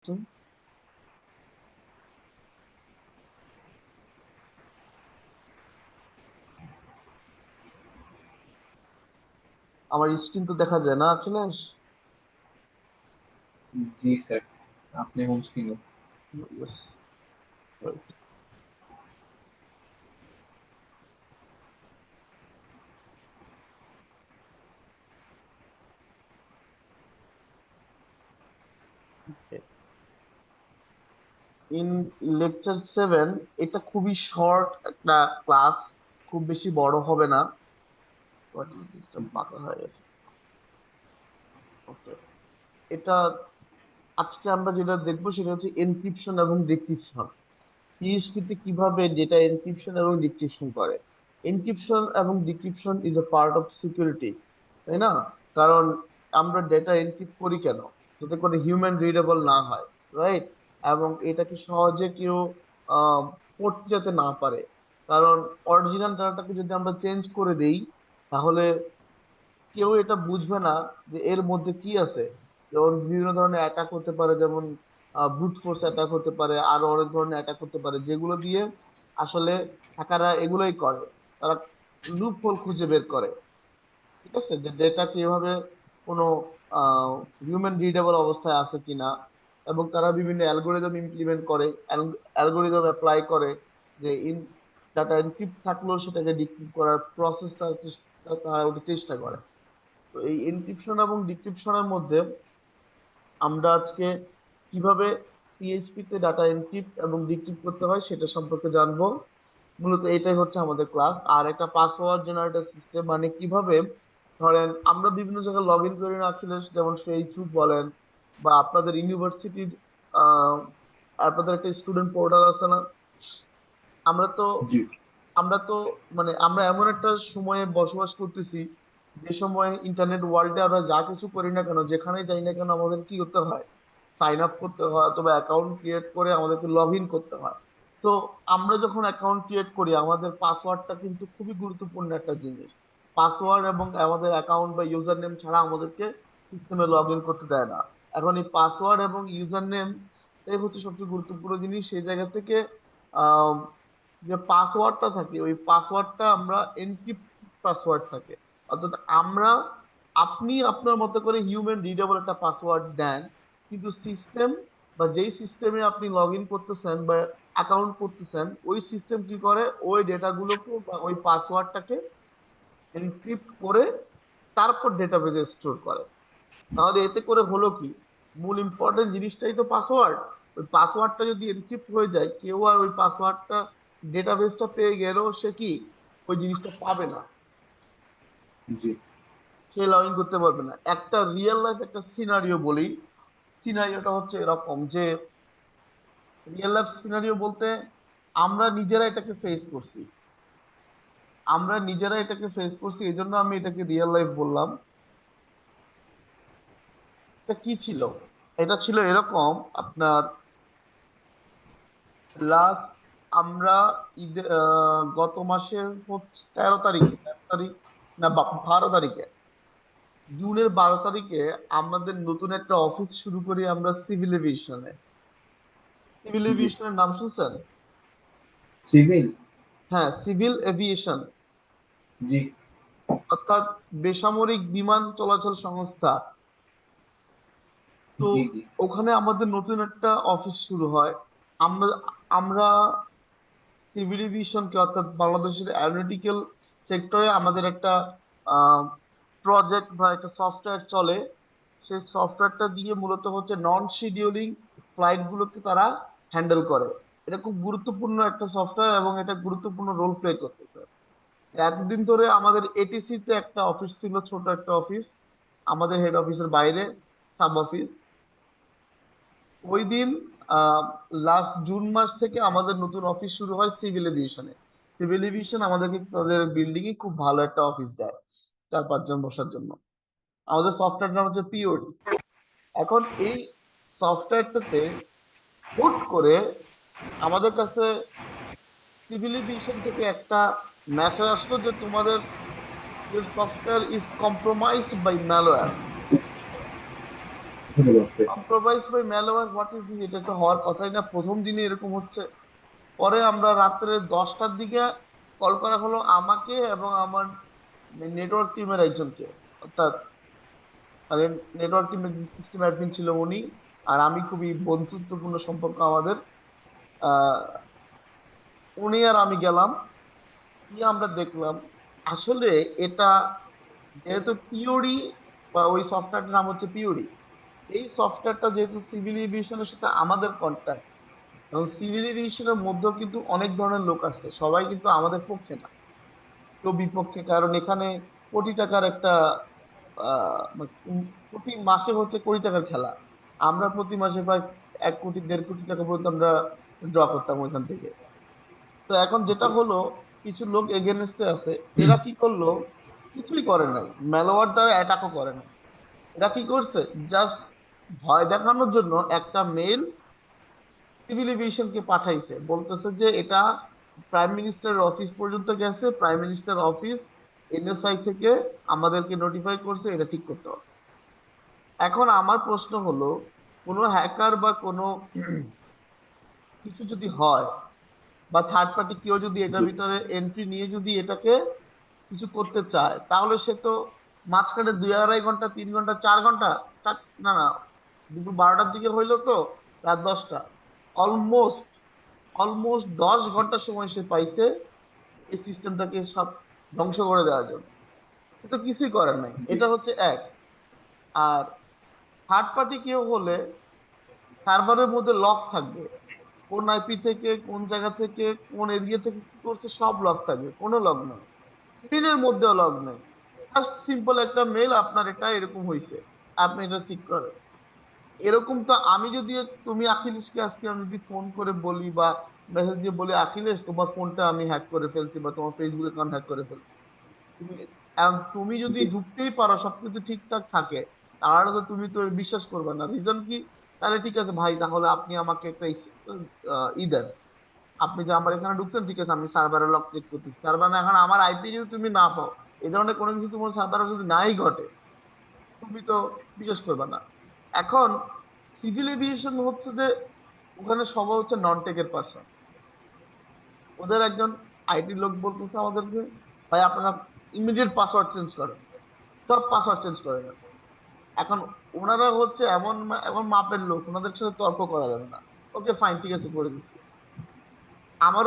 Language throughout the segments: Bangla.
সিস্টেম। আমার স্ক্রিন তো দেখা যায় না অখিলেশ। জি স্যার, আপনি হোম স্ক্রিনে। Yes, right. Okay. In lecture 7, এটা খুবই শর্ট একটা ক্লাস, খুব বেশি বড় হবে না। হোয়াট ইজ দিস, বাঁকা হয়ে গেছে। ওকে, এটা আজকে আমরা যেটা দেখবো সেটা হচ্ছে এনক্রিপশন এবং ডিক্রিপশন। পিএইচপি তে কিভাবে ডেটা এনক্রিপশন এবং ডিক্রিপশন করে। এনক্রিপশন এবং decryption is a part of security, তাই না? কারণ আমরা ডেটা এনক্রিপ্ট করি কেন? যাতে করে হিউম্যান রিডেবল না হয়, রাইট? এবং এটাকে সহজে কেউ আহ, পড়তে যাতে না পারে। কারণ অরিজিনাল ডাটাটাকে যদি আমরা চেঞ্জ করে দেই, তাহলে কেউ এটা বুঝবে না যে এর মধ্যে কি আছে। যেমন বিভিন্ন ধরনের অ্যাটাক হতে পারে, যেমন ব্রুট ফোর্স অ্যাটাক হতে পারে, আরো অনেক ধরনের অ্যাটাক হতে পারে, যেগুলো দিয়ে আসলে হ্যাকাররা এগুলোই করে। তারা লুপ হোল খুঁজে বের করে, ঠিক আছে, যে ডেটা কিভাবে কোনো হিউম্যান রিডেবল অবস্থায় আছে কিনা। এবং তারা বিভিন্ন অ্যালগোরিদম ইমপ্লিমেন্ট করে, অ্যালগোরিদম অ্যাপ্লাই করে, যে ডাটা এনক্রিপ্ট থাকলেও সেটাকে ডিক্রিপ্ট করার প্রসেসটা তারা ওটা চেষ্টা করে। তো এই এনক্রিপশন এবং ডিক্রিপশনের মধ্যে আমরা আজকে কিভাবে পিএইচপি তে ডাটা এনক্রিপ্ট এবং ডিক্রিপ্ট করতে হয় সেটা সম্পর্কে জানবো। মূলত এটাই হচ্ছে আমাদের ক্লাস। আর একটা পাসওয়ার্ড জেনারেটর সিস্টেম, মানে কিভাবে ধরেন আমরা বিভিন্ন জায়গায় লগ ইন করি না অখিলেশ, যেমন ফেসবুক বলেন বা আপনাদের ইউনিভার্সিটির আহ আপনাদের একটা স্টুডেন্ট পোর্টাল আছে না? আমরা তো জি আমরা তো মানে আমরা এমন একটা সময়ে বসবাস করতেছি, যে সময় ইন্টারনেট ওয়ার্ল্ডে আমরা যা কিছু করি না কেন, যেখানেই যাই না কেন, আমাদের কি করতে হয়? সাইন আপ করতে হয়, অথবা অ্যাকাউন্ট ক্রিয়েট করে আমাদেরকে লগ ইন করতে হয়। তো আমরা যখন অ্যাকাউন্ট ক্রিয়েট করি, আমাদের পাসওয়ার্ডটা কিন্তু খুবই গুরুত্বপূর্ণ একটা জিনিস। পাসওয়ার্ড এবং আমাদের অ্যাকাউন্ট বা ইউজার নেম ছাড়া আমাদেরকে সিস্টেমে লগ ইন করতে দেয় না। এখন এই পাসওয়ার্ড এবং ইউজার নেম এই হচ্ছে সবচেয়ে গুরুত্বপূর্ণ জিনিস। সেই জায়গা থেকে যে পাসওয়ার্ডটা থাকে, ওই পাসওয়ার্ডটা আমরা এনক্রিপ্ট পাসওয়ার্ড থাকে। অর্থাৎ আমরা আপনি আপনার মতো করে হিউম্যান রিডেবল একটা পাসওয়ার্ড দেন, কিন্তু সিস্টেম বা যেই সিস্টেমে আপনি লগ ইন করতেছেন বা অ্যাকাউন্ট করতেছেন, ওই সিস্টেম কি করে, ওই ডেটাগুলোকে বা ওই পাসওয়ার্ডটাকে এনক্রিপ্ট করে তারপর ডেটাবেজে স্টোর করে। তাহলে এতে করে হলো কি, মূল ইম্পর্টেন্ট জিনিসটাই তো পাসওয়ার্ড। ওই পাসওয়ার্ডটা যদি এনক্রিপ্ট হয়ে যায়, কেউ আর ওই পাসওয়ার্ডটা ডেটাবেসটা পেয়ে গেলেও সে কি ওই জিনিসটা পাবে না, জি সে লগ ইন করতে পারবে না। একটা রিয়েল লাইফ একটা সিনারিও বলি। সিনারিওটা হচ্ছে এরকম যে, রিয়েল লাইফ সিনারিও বলতে আমরা নিজেরা এটাকে ফেস করছি। আমরা নিজেরা এটাকে ফেস করছি, এই জন্য আমি এটাকে রিয়েল লাইফ বললাম। এটা কি ছিল? এটা ছিল এরকম, আপনার লাস্ট আমরা গত মাসের 13 তারিখে, 13 তারিখ না 12 তারিখে, জুনের 12 তারিখে আমাদের নতুন একটা অফিস শুরু করি আমরা সিভিল এভিয়েশনে। সিভিল জি এভিয়েশনের নাম শুনছেন? সিভিল। হ্যাঁ, সিভিল এভিয়েশন, জি অর্থাৎ বেসামরিক বিমান চলাচল সংস্থা। তো জি জি ওখানে আমাদের নতুন একটা অফিস শুরু হয়। আমরা আমরা সিভিল এভিয়েশনকে, অর্থাৎ বাংলাদেশের অ্যারোনটিক্যাল সেক্টরে আমাদের একটা প্রজেক্ট বা একটা সফটওয়্যার চলে। সেই সফটওয়্যারটা দিয়ে মূলত হচ্ছে নন শিডিউলিং ফ্লাইট গুলোকে তারা হ্যান্ডেল করে। এটা খুব গুরুত্বপূর্ণ একটা সফটওয়্যার এবং এটা গুরুত্বপূর্ণ রোল প্লে করতেছে। এতদিন ধরে আমাদের এটিসি তে একটা অফিস ছিল, ছোট একটা অফিস, আমাদের হেড অফিসের বাইরে, সাব অফিস। ওই দিন লাস্ট জুন মাস থেকে আমাদের নতুন অফিস শুরু হয় সিভিল এভিয়েশনে। সিভিল এভিয়েশন আমাদেরকে তাদের বিল্ডিং এ খুব ভালো একটা অফিস দেয় 4-5 জন বসার জন্য। আমাদের সফটওয়্যার নাম হচ্ছে পিওডি। এখন এই সফটওয়্যারটাতে হুট করে আমাদের কাছে সিভিল এভিয়েশন থেকে একটা মেসেজ আসলো যে তোমাদের software is compromised by malware. ধন্যবাদ ভাই। Compromise by malware, what is this? এটা তো হওয়ার কথাই না, প্রথম দিনে এরকম হচ্ছে। পরে আমরা রাত্রে 10টার দিকে কল করা হলো আমাকে এবং আমার নেটওয়ার্ক টিমের একজনকে, অর্থাৎ মানে নেটওয়ার্ক টিমের সিস্টেম অ্যাডমিন ছিল উনি, আর আমি খুবই বন্ধুত্বপূর্ণ সম্পর্ক আমাদের। আহ উনি আর আমি গেলাম, গিয়ে আমরা দেখলাম আসলে এটা যেহেতু পিওরি, বা ওই সফটওয়্যারটার নাম হচ্ছে পিওরি। এই সফটওয়্যারটা যেহেতু সিভিল এভিয়েশনের সাথে আমাদের কন্ট্যাক্ট, এবং সিভিল এভিয়েশনের মধ্যেও কিন্তু অনেক ধরনের লোক আছে, সবাই কিন্তু আমাদের পক্ষে না, কেউ বিপক্ষে। কারণ এখানে কোটি টাকার একটা প্রতি মাসে হচ্ছে কোটি টাকার খেলা। আমরা প্রতি মাসে প্রায় 1 কোটি 1.5 কোটি টাকা পর্যন্ত আমরা ড্র করতাম ওইখান থেকে। তো এখন যেটা হলো, কিছু লোক এগেনস্টে আছে। এরা কি করলো? কিছুই করে নাই, ম্যালওয়্যার দ্বারা অ্যাটাকও করে নাই। এরা কি করছে? জাস্ট ভয় দেখানোর জন্য একটা মেল সিভিল এভিয়েশনকে পাঠাইছে, বলতেছে যে এটা প্রাইম মিনিস্টারের অফিস পর্যন্ত গেছে, প্রাইম মিনিস্টার অফিস এনএসআই থেকে আমাদেরকে নোটিফাই করছে এটা ঠিক করতে হবে। এখন আমার প্রশ্ন হলো, কোনো হ্যাকার বা কোনো কিছু যদি হয়, বা থার্ড পার্টি কেউ যদি জি, এটার ভিতরে এন্ট্রি নিয়ে যদি এটাকে কিছু করতে চায়, তাহলে সে তো মাঝখানে 2-2.5 ঘন্টা, 3 ঘন্টা, 4 ঘন্টা, না না, দুপুর 12টার দিকে হইলো তো রাত 10টা, অলমোস্ট অলমোস্ট 10 ঘন্টা সময় সে পাইছে এই সিস্টেমটাকে সব ধ্বংস করে দেওয়ার জন্য। সে তো কিছুই করার নাই, জি, এটা হচ্ছে এক। আর থার্ড পার্টি কেউ হলে সার্ভারের মধ্যে লক থাকবে, কোন আইপি থেকে, কোন জায়গা থেকে, কোন এরিয়া থেকে কি করছে সব লক থাকবে, কোনো লক নেই, মেলের মধ্যেও লগ নেই। জাস্ট সিম্পল একটা মেল, আপনার এটা এরকম হয়েছে, আপনি এটা ঠিক করেন। এরকম তো আমি যদি, তুমি আখিলেশকে আজকে আমি যদি ফোন করে বলি বা মেসেজ দিয়ে বলি, আখিলেশ তোমার ফোনটা আমি হ্যাক করে ফেলছি বা তোমার ফেসবুক অ্যাকাউন্ট হ্যাক করে ফেলছি, তুমি তুমি যদি জি, ঢুকতেই পারো, সবকিছু ঠিকঠাক থাকে, তাহলে তো তুমি তো বিশ্বাস করবে না। রিজন কি? তাহলে ঠিক আছে ভাই, তাহলে আপনি আমাকে একটা দেন। আপনি যে আমার এখানে ঢুকছেন, ঠিক আছে, আমি সার্ভারে লক চেক করতেছি, সার্ভার এখন আমার আইপি যদি তুমি না পাও, এই ধরনের কোনো কিছু তোমার সার্ভারে যদি নাই ঘটে, তুমি তো বিশ্বাস করবে না। এখন সিভিল এভিয়েশন হচ্ছে যে ওখানে সবাই হচ্ছে নন টেকের পার্সন। ওদের একজন আইটি লোক বলতেছে আমাদেরকে, ভাই আপনারা ইমিডিয়েট পাসওয়ার্ড চেঞ্জ করেন, সব পাসওয়ার্ড চেঞ্জ করে দেন। এখন ওনারা হচ্ছে এমন এমন মাপের লোক, ওনাদের সাথে তর্ক করা যাবে না। ওকে ফাইন, ঠিক আছে, করে দিচ্ছি। আমার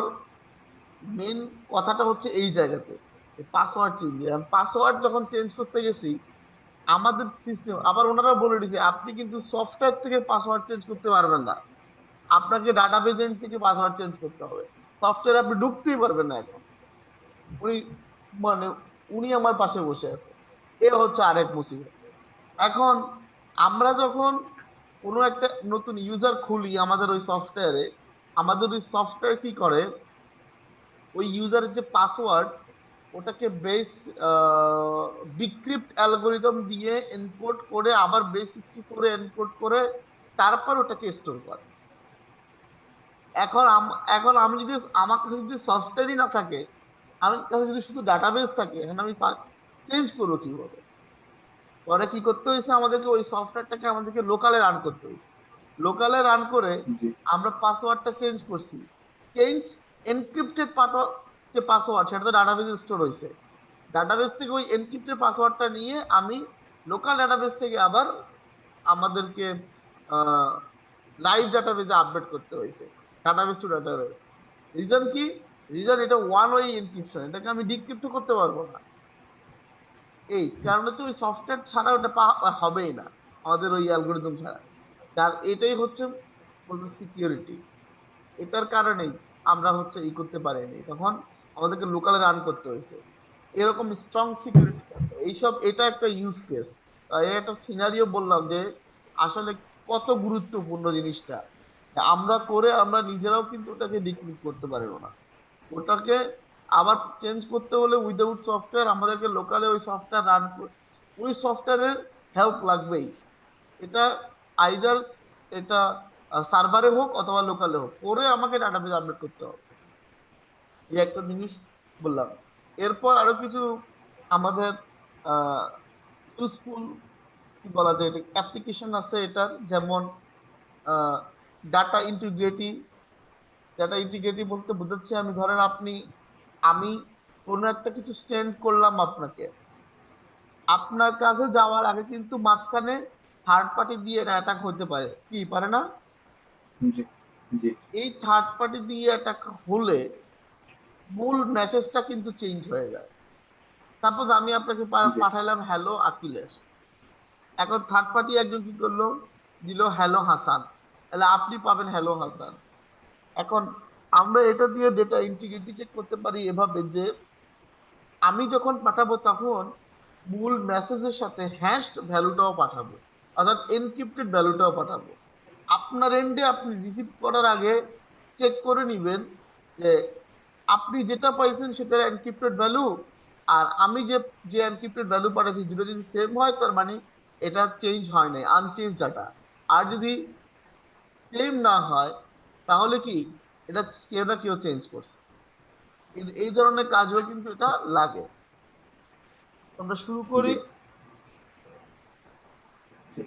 মেন কথাটা হচ্ছে এই জায়গাতে, পাসওয়ার্ড চেঞ্জ। পাসওয়ার্ড যখন চেঞ্জ করতে গেছি, আমাদের সিস্টেম আবার ওনারা বলে দিছে আপনি কিন্তু সফটওয়্যার থেকে পাসওয়ার্ড চেঞ্জ করতে পারবেন না, আপনাকে ডাটাবেজ এন্ড থেকে পাসওয়ার্ড চেঞ্জ করতে হবে। সফটওয়্যার আপনি ঢুকতেই পারবেন না এখন। উনি মানে উনি আমার পাশে বসে আছে, এ হচ্ছে আরেক মুসিবত। এখন আমরা যখন কোনো একটা নতুন ইউজার খুলি আমাদের ওই সফটওয়্যারে, আমাদের ওই সফটওয়্যার কি করে, ওই ইউজারের যে পাসওয়ার্ড, ওটাকে বেস ডিক্রিপ্ট অ্যালগোরিদম দিয়ে এনকোড করে, আবার বেস 64 এনকোড করে, তারপর ওটাকে স্টোর করে। এখন আমি যদি, আমার কাছে যদি সফটওয়্যারই না থাকে, আমার কাছে যদি শুধু ডাটাবেস থাকে, এখন আমি চেঞ্জ করবো কিভাবে? পরে কি করতে হয়েছে, আমাদেরকে ওই সফটওয়্যারটাকে আমাদেরকে লোকালে রান করতে হয়েছে। লোকালে রান করে জি, আমরা পাসওয়ার্ডটা চেঞ্জ করছি। চেঞ্জ এনক্রিপ্টেড যে পাসওয়ার্ড, সেটা তো ডাটাবেসে স্টোর হয়েছে। ডাটাবেস থেকে ওই এনক্রিপ্টেড পাসওয়ার্ডটা নিয়ে আমি লোকাল ডাটাবেস থেকে আবার আমাদেরকে লাইভ ডাটাবেসে আপডেট করতে হয়েছে, ডাটাবেস টু ডাটাবেস। রিজন কি? রিজন এটা ওয়ান ওয়ে এনক্রিপশন, এটাকে আমি ডিক্রিপ্ট করতে পারবো না। এই কারণ হচ্ছে ওই সফটওয়্যার ছাড়া ওটা হবেই না, আমাদের ওই অ্যালগোরিদম ছাড়া। যার এটাই হচ্ছে বলতে সিকিউরিটি। এটার কারণেই আমরা হচ্ছে ই করতে পারিনি, তখন আমাদেরকে লোকালে রান করতে হয়েছে। এরকম স্ট্রং সিকিউরিটি থাকবে এইসব, এটা একটা ইউজ কেস, একটা সিনারিও বললাম যে আসলে কত গুরুত্বপূর্ণ জিনিসটা। আমরা করে আমরা নিজেরাও কিন্তু ওটাকে ডিক্রিপ্ট করতে পারবো না। ওটাকে আবার চেঞ্জ করতে হলে উইদাউট সফটওয়্যার আমাদেরকে লোকালে ওই সফটওয়্যার রান, ওই সফটওয়্যারের হেল্প লাগবেই। এটা আইদার এটা সার্ভারে হোক অথবা লোকালে হোক, পরে আমাকে ডাটাবেজ আপডেট করতে হবে। এই একটা জিনিস বললাম। এরপর আরো কিছু আমাদের ইউজফুল কি বলা যায়, এটা অ্যাপ্লিকেশন আছে এটার, যেমন ডাটা ইন্টিগ্রিটি। ডাটা ইন্টিগ্রিটি বলতে বোঝাচ্ছে, আমি ধরেন আমি কোনো একটা কিছু সেন্ড করলাম আপনাকে, আপনার কাছে যাওয়ার আগে কিন্তু মাঝখানে থার্ড পার্টি দিয়ে অ্যাটাক হতে পারে, কি পারে না? জি জি এই থার্ড পার্টি দিয়ে অ্যাটাক হলে মূল মেসেজটা কিন্তু চেঞ্জ হয়ে যায়। সাপোজ আমি আপনাকে জি পাঠালাম হ্যালো আকিলেশ, এখন থার্ড পার্টি একজন কি করলো, দিল হ্যালো হাসান, তাহলে আপনি পাবেন হ্যালো হাসান। এখন আমরা এটা দিয়ে ডেটা ইন্টিগ্রিটি চেক করতে পারি এভাবে যে, আমি যখন পাঠাবো তখন মূল মেসেজের সাথে হ্যাশড ভ্যালুটাও পাঠাবো, অর্থাৎ এনক্রিপ্টেড ভ্যালুটাও পাঠাবো। আপনার এন্ডে আপনি রিসিভ করার আগে চেক করে নিবেন যে আপনি যেটা পাইছেন সেটার এনক্রিপ্টেড ভ্যালু, আর আমি যে যে এনক্রিপ্টেড ভ্যালু পাঠাচ্ছি দুটো যদি সেম হয়, তার মানে এটা চেঞ্জ হয় নাই, আনচেঞ্জ ডাটা। আর যদি সেম না হয়, তাহলে কি এটা কেউ না কেউ চেঞ্জ করছে। এই ধরনের কাজও কিন্তু এটা লাগে। আমরা শুরু করি। জি জি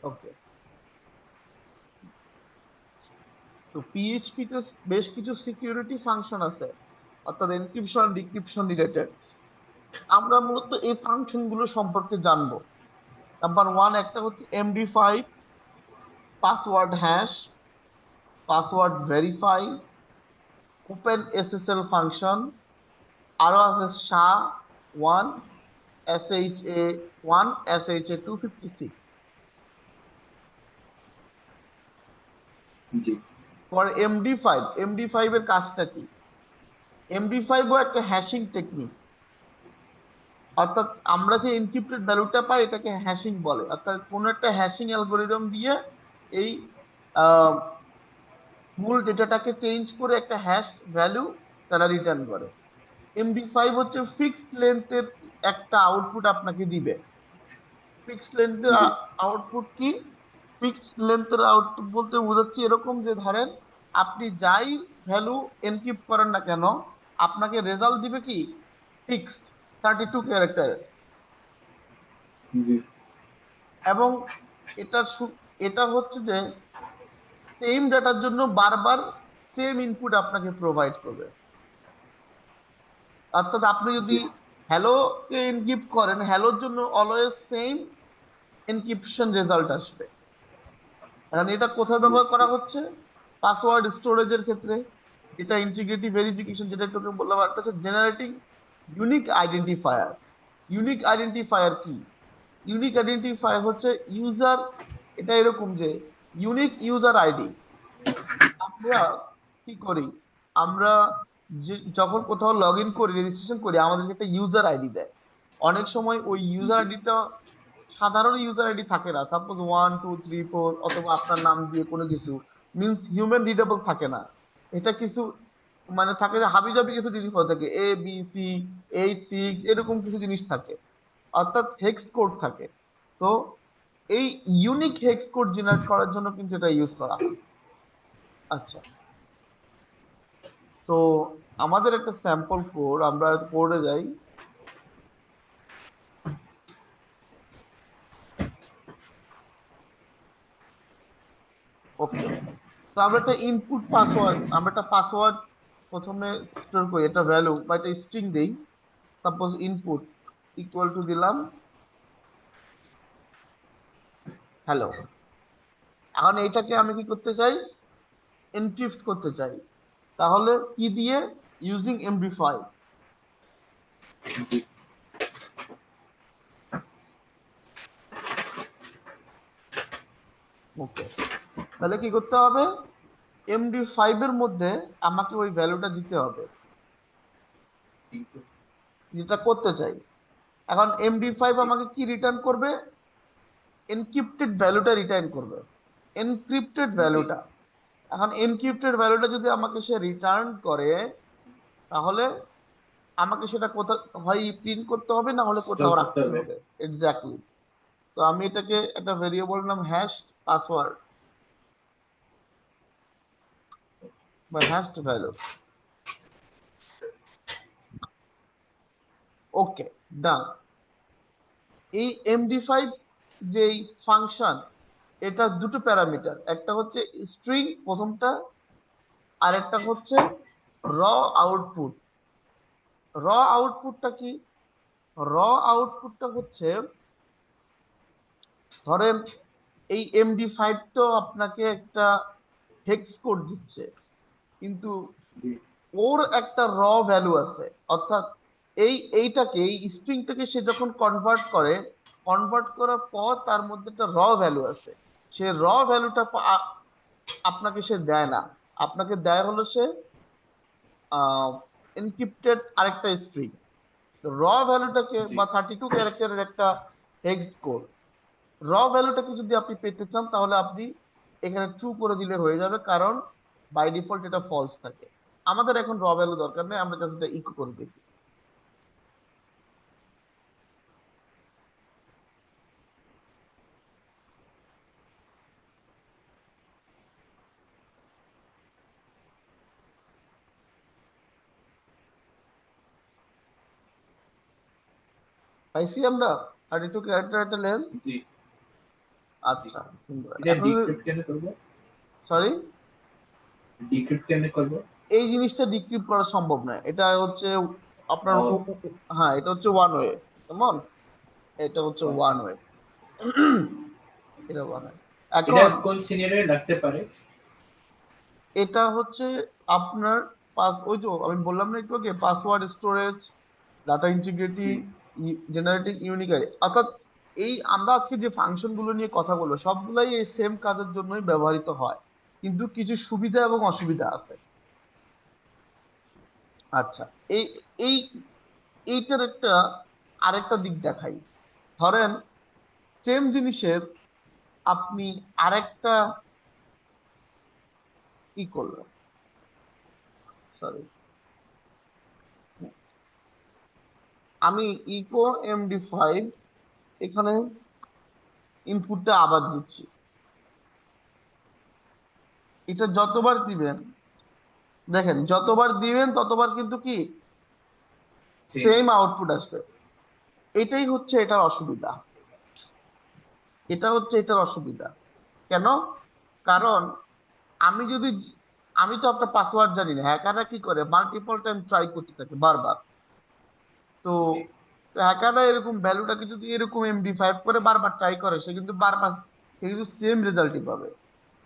ওকে, তো পিএইচপি তে বেশ কিছু সিকিউরিটি ফাংশন আছে, অর্থাৎ এনক্রিপশন ডিক্রিপশন রিলেটেড। আমরা মূলত এই ফাংশন গুলো সম্পর্কে জানবো। নাম্বার ওয়ান, একটা হচ্ছে MD5 password hash, password verify, open SSL function, আরো আছে SHA-1, SHA-1, SHA-256। জি পর এমডি5, এমডি5 এর কাজটা কি? এমডি5ও একটা হ্যাশিং টেকনিক, অর্থাৎ আমরা যে এনক্রিপ্টেড ভ্যালুটা পাই এটাকে হ্যাশিং বলে, অর্থাৎ কোন একটা হ্যাশিং অ্যালগোরিদম দিয়ে এই আহ, মূল ডেটাটাকে চেঞ্জ করে একটা হ্যাশ ভ্যালু তারা রিটার্ন করে। এমডি5 হচ্ছে ফিক্সড লেন্থের একটা আউটপুট আপনাকে দিবে। ফিক্সড লেন্থের জি আউটপুট কি? ফিক্সড লেন্থের আউটপুট বলতে বোঝাচ্ছি এরকম যে, ধরেন আপনি যাই ভ্যালু এনক্রিপ্ট করেন না কেন, আপনাকে রেজাল্ট দিবে কি ফিক্সড 32 ক্যারেক্টার। জি এবং এটা এটা হচ্ছে যে সেম ডাটার জন্য বারবার সেম ইনপুট আপনাকে প্রোভাইড করবে। অর্থাৎ আপনি যদি জি হ্যালো কে এনক্রিপ্ট করেন, হ্যালোর জন্য অলওয়েজ সেম এনক্রিপশন রেজাল্ট আসবে। এখন এটা কোথায় ব্যবহার করা বুঝছি। হচ্ছে? পাসওয়ার্ড স্টোরেজের ক্ষেত্রে, এটা ইন্টিগ্রিটি ভেরিফিকেশন যেটা একটু আগে বললাম, একটা হচ্ছে generating unique identifier. Unique identifier কি? ইউনিক আইডেন্টিফায়ার হচ্ছে ইউজার, এটা এরকম যে ইউনিক ইউজার আইডি। আমরা কি করি, আমরা যখন কোথাও লগ ইন করি, রেজিস্ট্রেশন করি, আমাদেরকে একটা ইউজার আইডি দেয়। অনেক সময় ওই ইউজার জি আইডিটা সাধারণ ইউজার আইডি থাকে না, সাপোজ 1 2 3 4, অথবা আপনার নাম দিয়ে কোনো কিছু, মিনস হিউম্যান রিডেবল থাকে না। এটা কিছু মানে থাকে যে হাবিজাবি কিছু জিনিস হয়ে থাকে, ABC 8 6 এরকম কিছু জিনিস থাকে, অর্থাৎ হেক্স কোড থাকে। তো এই ইউনিক হেক্স কোড জেনারেট করার জন্য কিন্তু এটা ইউজ করা হয়। আচ্ছা, তো আমাদের একটা স্যাম্পল কোড, আমরা কোডে যাই। ওকে, তো আমরা একটা পাসওয়ার্ড প্রথমে স্টোর করি, একটা ভ্যালু বা একটা স্ট্রিং দেই। সাপোজ ইনপুট ইকুয়াল টু দিলাম হ্যালো। এখন এইটাকে আমি কি করতে চাই? এনক্রিপ্ট করতে চাই। তাহলে কি দিয়ে? ইউজিং এমডি5। জি ওকে, তাহলে কি করতে হবে? এমডি5 এর মধ্যে আমাকে ওই ভ্যালুটা দিতে হবে কিন্তু যেটা করতে চাই। এখন এমডি5 জি আমাকে কি রিটার্ন করবে? এনক্রিপ্টেড ভ্যালুটা রিটার্ন করবে, এনক্রিপ্টেড জি ভ্যালুটা। এখন এনক্রিপ্টেড ভ্যালুটা যদি আমাকে সে রিটার্ন করে, তাহলে আমাকে সেটা কোথাও হয় প্রিন্ট করতে হবে, না হলে স্টোর কোথাও করতে রাখতে হবে। হবে। এক্স্যাক্টলি। তো আমি এটাকে একটা ভেরিয়েবল নাম হ্যাশড পাসওয়ার্ড বা হ্যাশড ভ্যালু। ওকে, ডান। এই MD5 যেই ফাংশন, এটা দুটো প্যারামিটার, একটা হচ্ছে স্ট্রিং প্রথমটা, আর একটা হচ্ছে র আউটপুট। র আউটপুটটা কি? র আউটপুটটা হচ্ছে, ধরেন এই MD5 তো আপনাকে একটা হেক্স কোড দিচ্ছে, কিন্তু জি ওর একটা র ভ্যালু আছে। অর্থাৎ এইটাকে, এই স্ট্রিংটাকে সে যখন কনভার্ট করে, কনভার্ট করার পর তার মধ্যে একটা র ভ্যালু আছে। সে র ভ্যালুটা আপনাকে সে দেয় না, আপনাকে দেয় হলো সে এনক্রিপ্টেড আরেকটা স্ট্রিং। র ভ্যালুটাকে জি বা 32 ক্যারেক্টারের একটা হেক্সড কোড, র ভ্যালুটাকে যদি আপনি পেতে চান তাহলে আপনি এখানে ট্রু করে দিলে হয়ে যাবে, কারণ বাই ডিফল্ট এটা ফলস থাকে। আমাদের এখন র ভ্যালু দরকার নেই, আমরা জাস্ট এটা ইকো করে দিই। পাইছি আমরা 32 ক্যারেক্টার একটা লেন্থ। জি জি। আচ্ছা, সুন্দর। এটা এখন ডিক্রিপ্ট কেন করবো? সরি, ডিক্রিপ্ট কেন করবো? এই জিনিসটা ডিক্রিপ্ট করা সম্ভব নয়। এটা হচ্ছে আপনার ও হ্যাঁ, এটা হচ্ছে ওয়ান ওয়ে। কেমন? এটা হচ্ছে ওয়ান ওয়ে। এটা ওয়ান ওয়ে। এটা এখন কোন সিনিয়রে লাগতে পারে? এটা হচ্ছে আপনার ওই তো আমি বললাম না একটু আগে, পাসওয়ার্ড স্টোরেজ, ডাটা ইন্টিগ্রিটি, জি জেনারেটিং ইউনিক অ্যারে। অর্থাৎ এই আমরা আজকে যে ফাংশন গুলো নিয়ে কথা বলবো সবগুলাই এই সেম কাজের জন্যই ব্যবহৃত হয়, কিন্তু কিছু সুবিধা এবং অসুবিধা আছে। আচ্ছা, এই এই এইটার একটা আরেকটা দিক দেখাই। ধরেন সেম জিনিসের আপনি আরেকটা কি করলেন, সরি, আমি ইকো MD5 এখানে ইনপুটটা আবার দিচ্ছি। এটা যতবার দিবেন, দেখেন যতবার দিবেন ততবার কিন্তু কি সেম। সেম আউটপুট আসবে। এটাই হচ্ছে এটার অসুবিধা। এটা হচ্ছে এটার অসুবিধা। কেন? কারণ আমি যদি, আমি তো একটা পাসওয়ার্ড জানি না, হ্যাকাররা কি করে মাল্টিপল টাইম ট্রাই করতে থাকে বারবার। তো জি হ্যাকাররা এরকম ভ্যালুটাকে যদি এরকম MD5 করে বারবার ট্রাই করে, সে কিন্তু বারবার, সে কিন্তু সেম রেজাল্টই পাবে।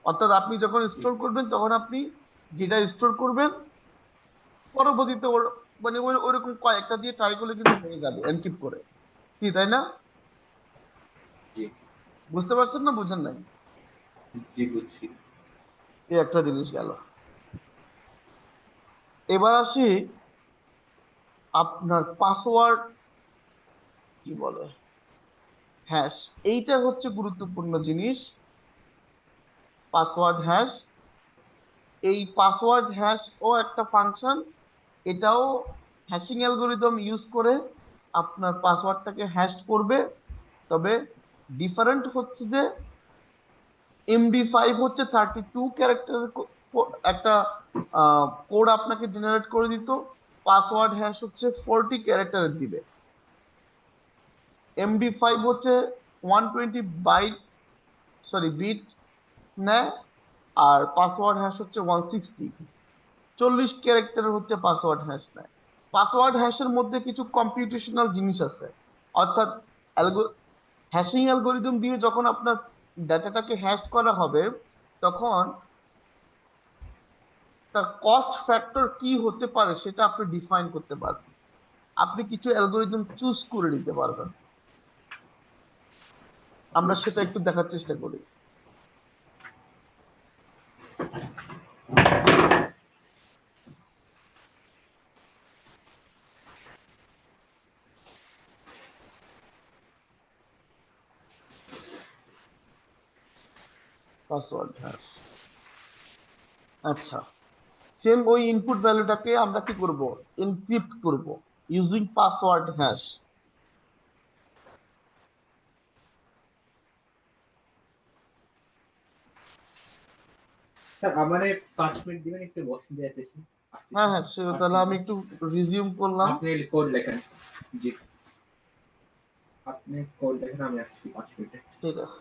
অর্থাৎ আপনি যখন জি স্টোর করবেন তখন আপনি যেটা স্টোর করবেন পরবর্তীতে ওর মানে ওইরকম কয়েকটা দিয়ে ট্রাই করলে কিন্তু হয়ে যাবে এনক্রিপ্ট করে। কি তাই না? জি বুঝতে পারছেন না বুঝেন নাই? জি বুঝছি। এই একটা জিনিস গেল। এবার আসি আপনার পাসওয়ার্ড কি বলে, হ্যাশ। এইটা হচ্ছে গুরুত্বপূর্ণ জিনিস, পাসওয়ার্ড হ্যাশ। এই পাসওয়ার্ড হ্যাশ ও একটা ফাংশন, এটাও হ্যাশিং অ্যালগোরিদম ইউজ করে আপনার পাসওয়ার্ডটাকে হ্যাশ করবে। তবে ডিফারেন্ট হচ্ছে যে MD5 হচ্ছে 32 ক্যারেক্টারের একটা কোড আপনাকে জেনারেট করে দিত, পাসওয়ার্ড হ্যাশ হচ্ছে 40 ক্যারেক্টারের দিবে। MD5 হচ্ছে 120 বিট নেয়, আর পাসওয়ার্ড হ্যাশ হচ্ছে 160, 40 ক্যারেক্টারের হচ্ছে পাসওয়ার্ড হ্যাশ নেয়। পাসওয়ার্ড হ্যাশের মধ্যে কিছু কম্পিউটেশনাল জিনিস আছে। অর্থাৎ হ্যাশিং অ্যালগোরিদম দিয়ে যখন আপনার ডাটাটাকে হ্যাশ করা হবে, তখন তার কস্ট ফ্যাক্টর কি হতে পারে সেটা আপনি ডিফাইন করতে পারবেন। আপনি কিছু অ্যালগোরিদম চুজ করে নিতে পারবেন। আমরা সেটা একটু দেখার চেষ্টা করি। Password hash. আচ্ছা, সেম ওই ইনপুট ভ্যালুটাকে আমরা কি করব, এনক্রিপ্ট করব। using password hash. স্যার আমারে 5 মিনিট দিবেন, একটু বসে যাইতেছি, আসতেছি। হ্যাঁ হ্যাঁ, তাহলে আমি একটু রিজিউম করলাম। আপনি কোড লেখেন। জি, আপনি কোড লেখেন, আমি আসছি 5 মিনিটে। ঠিক আছে।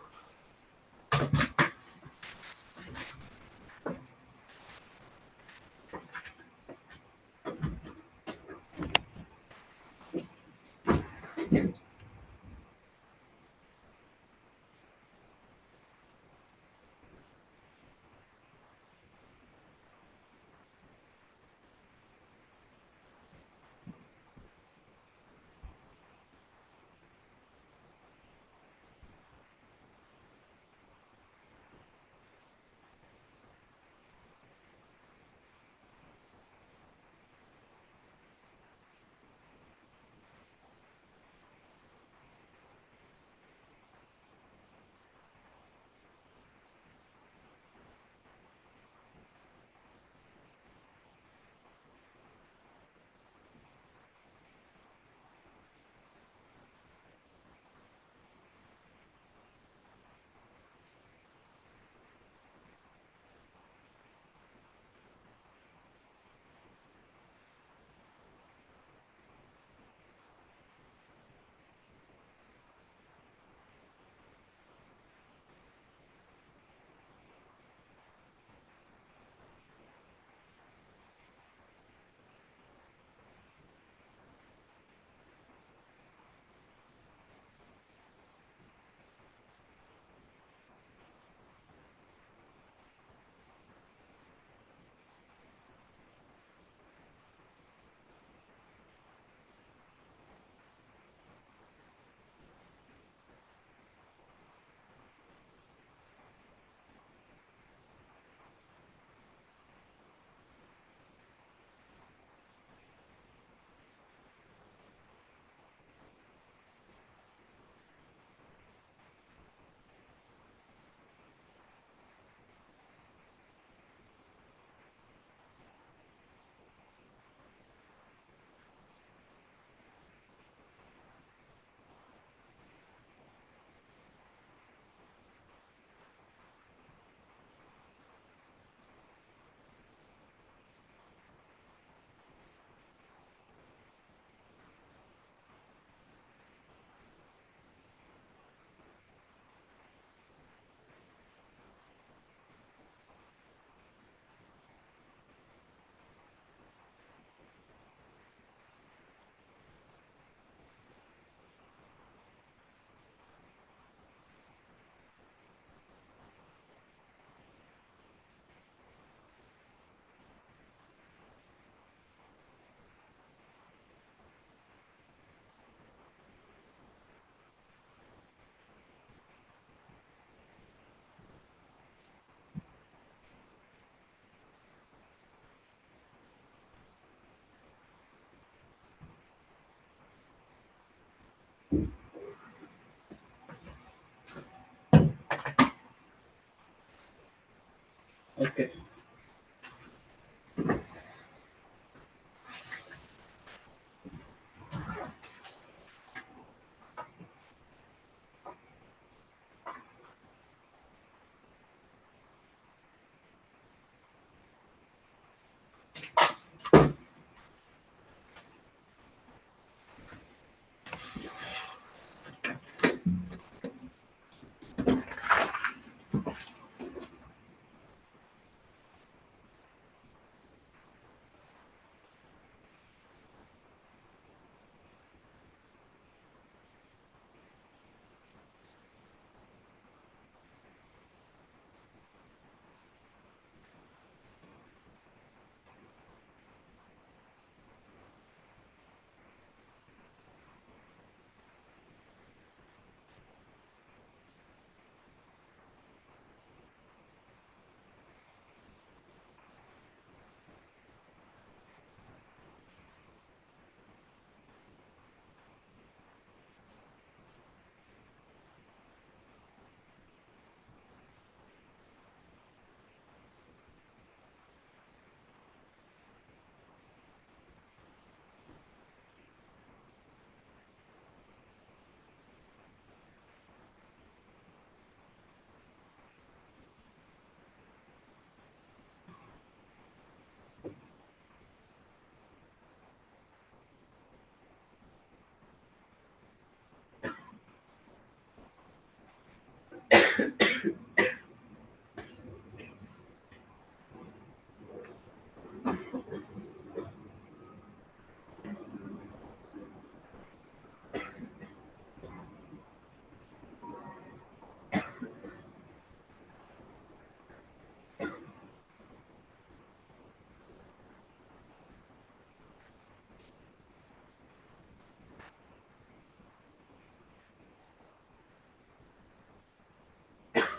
ওকে।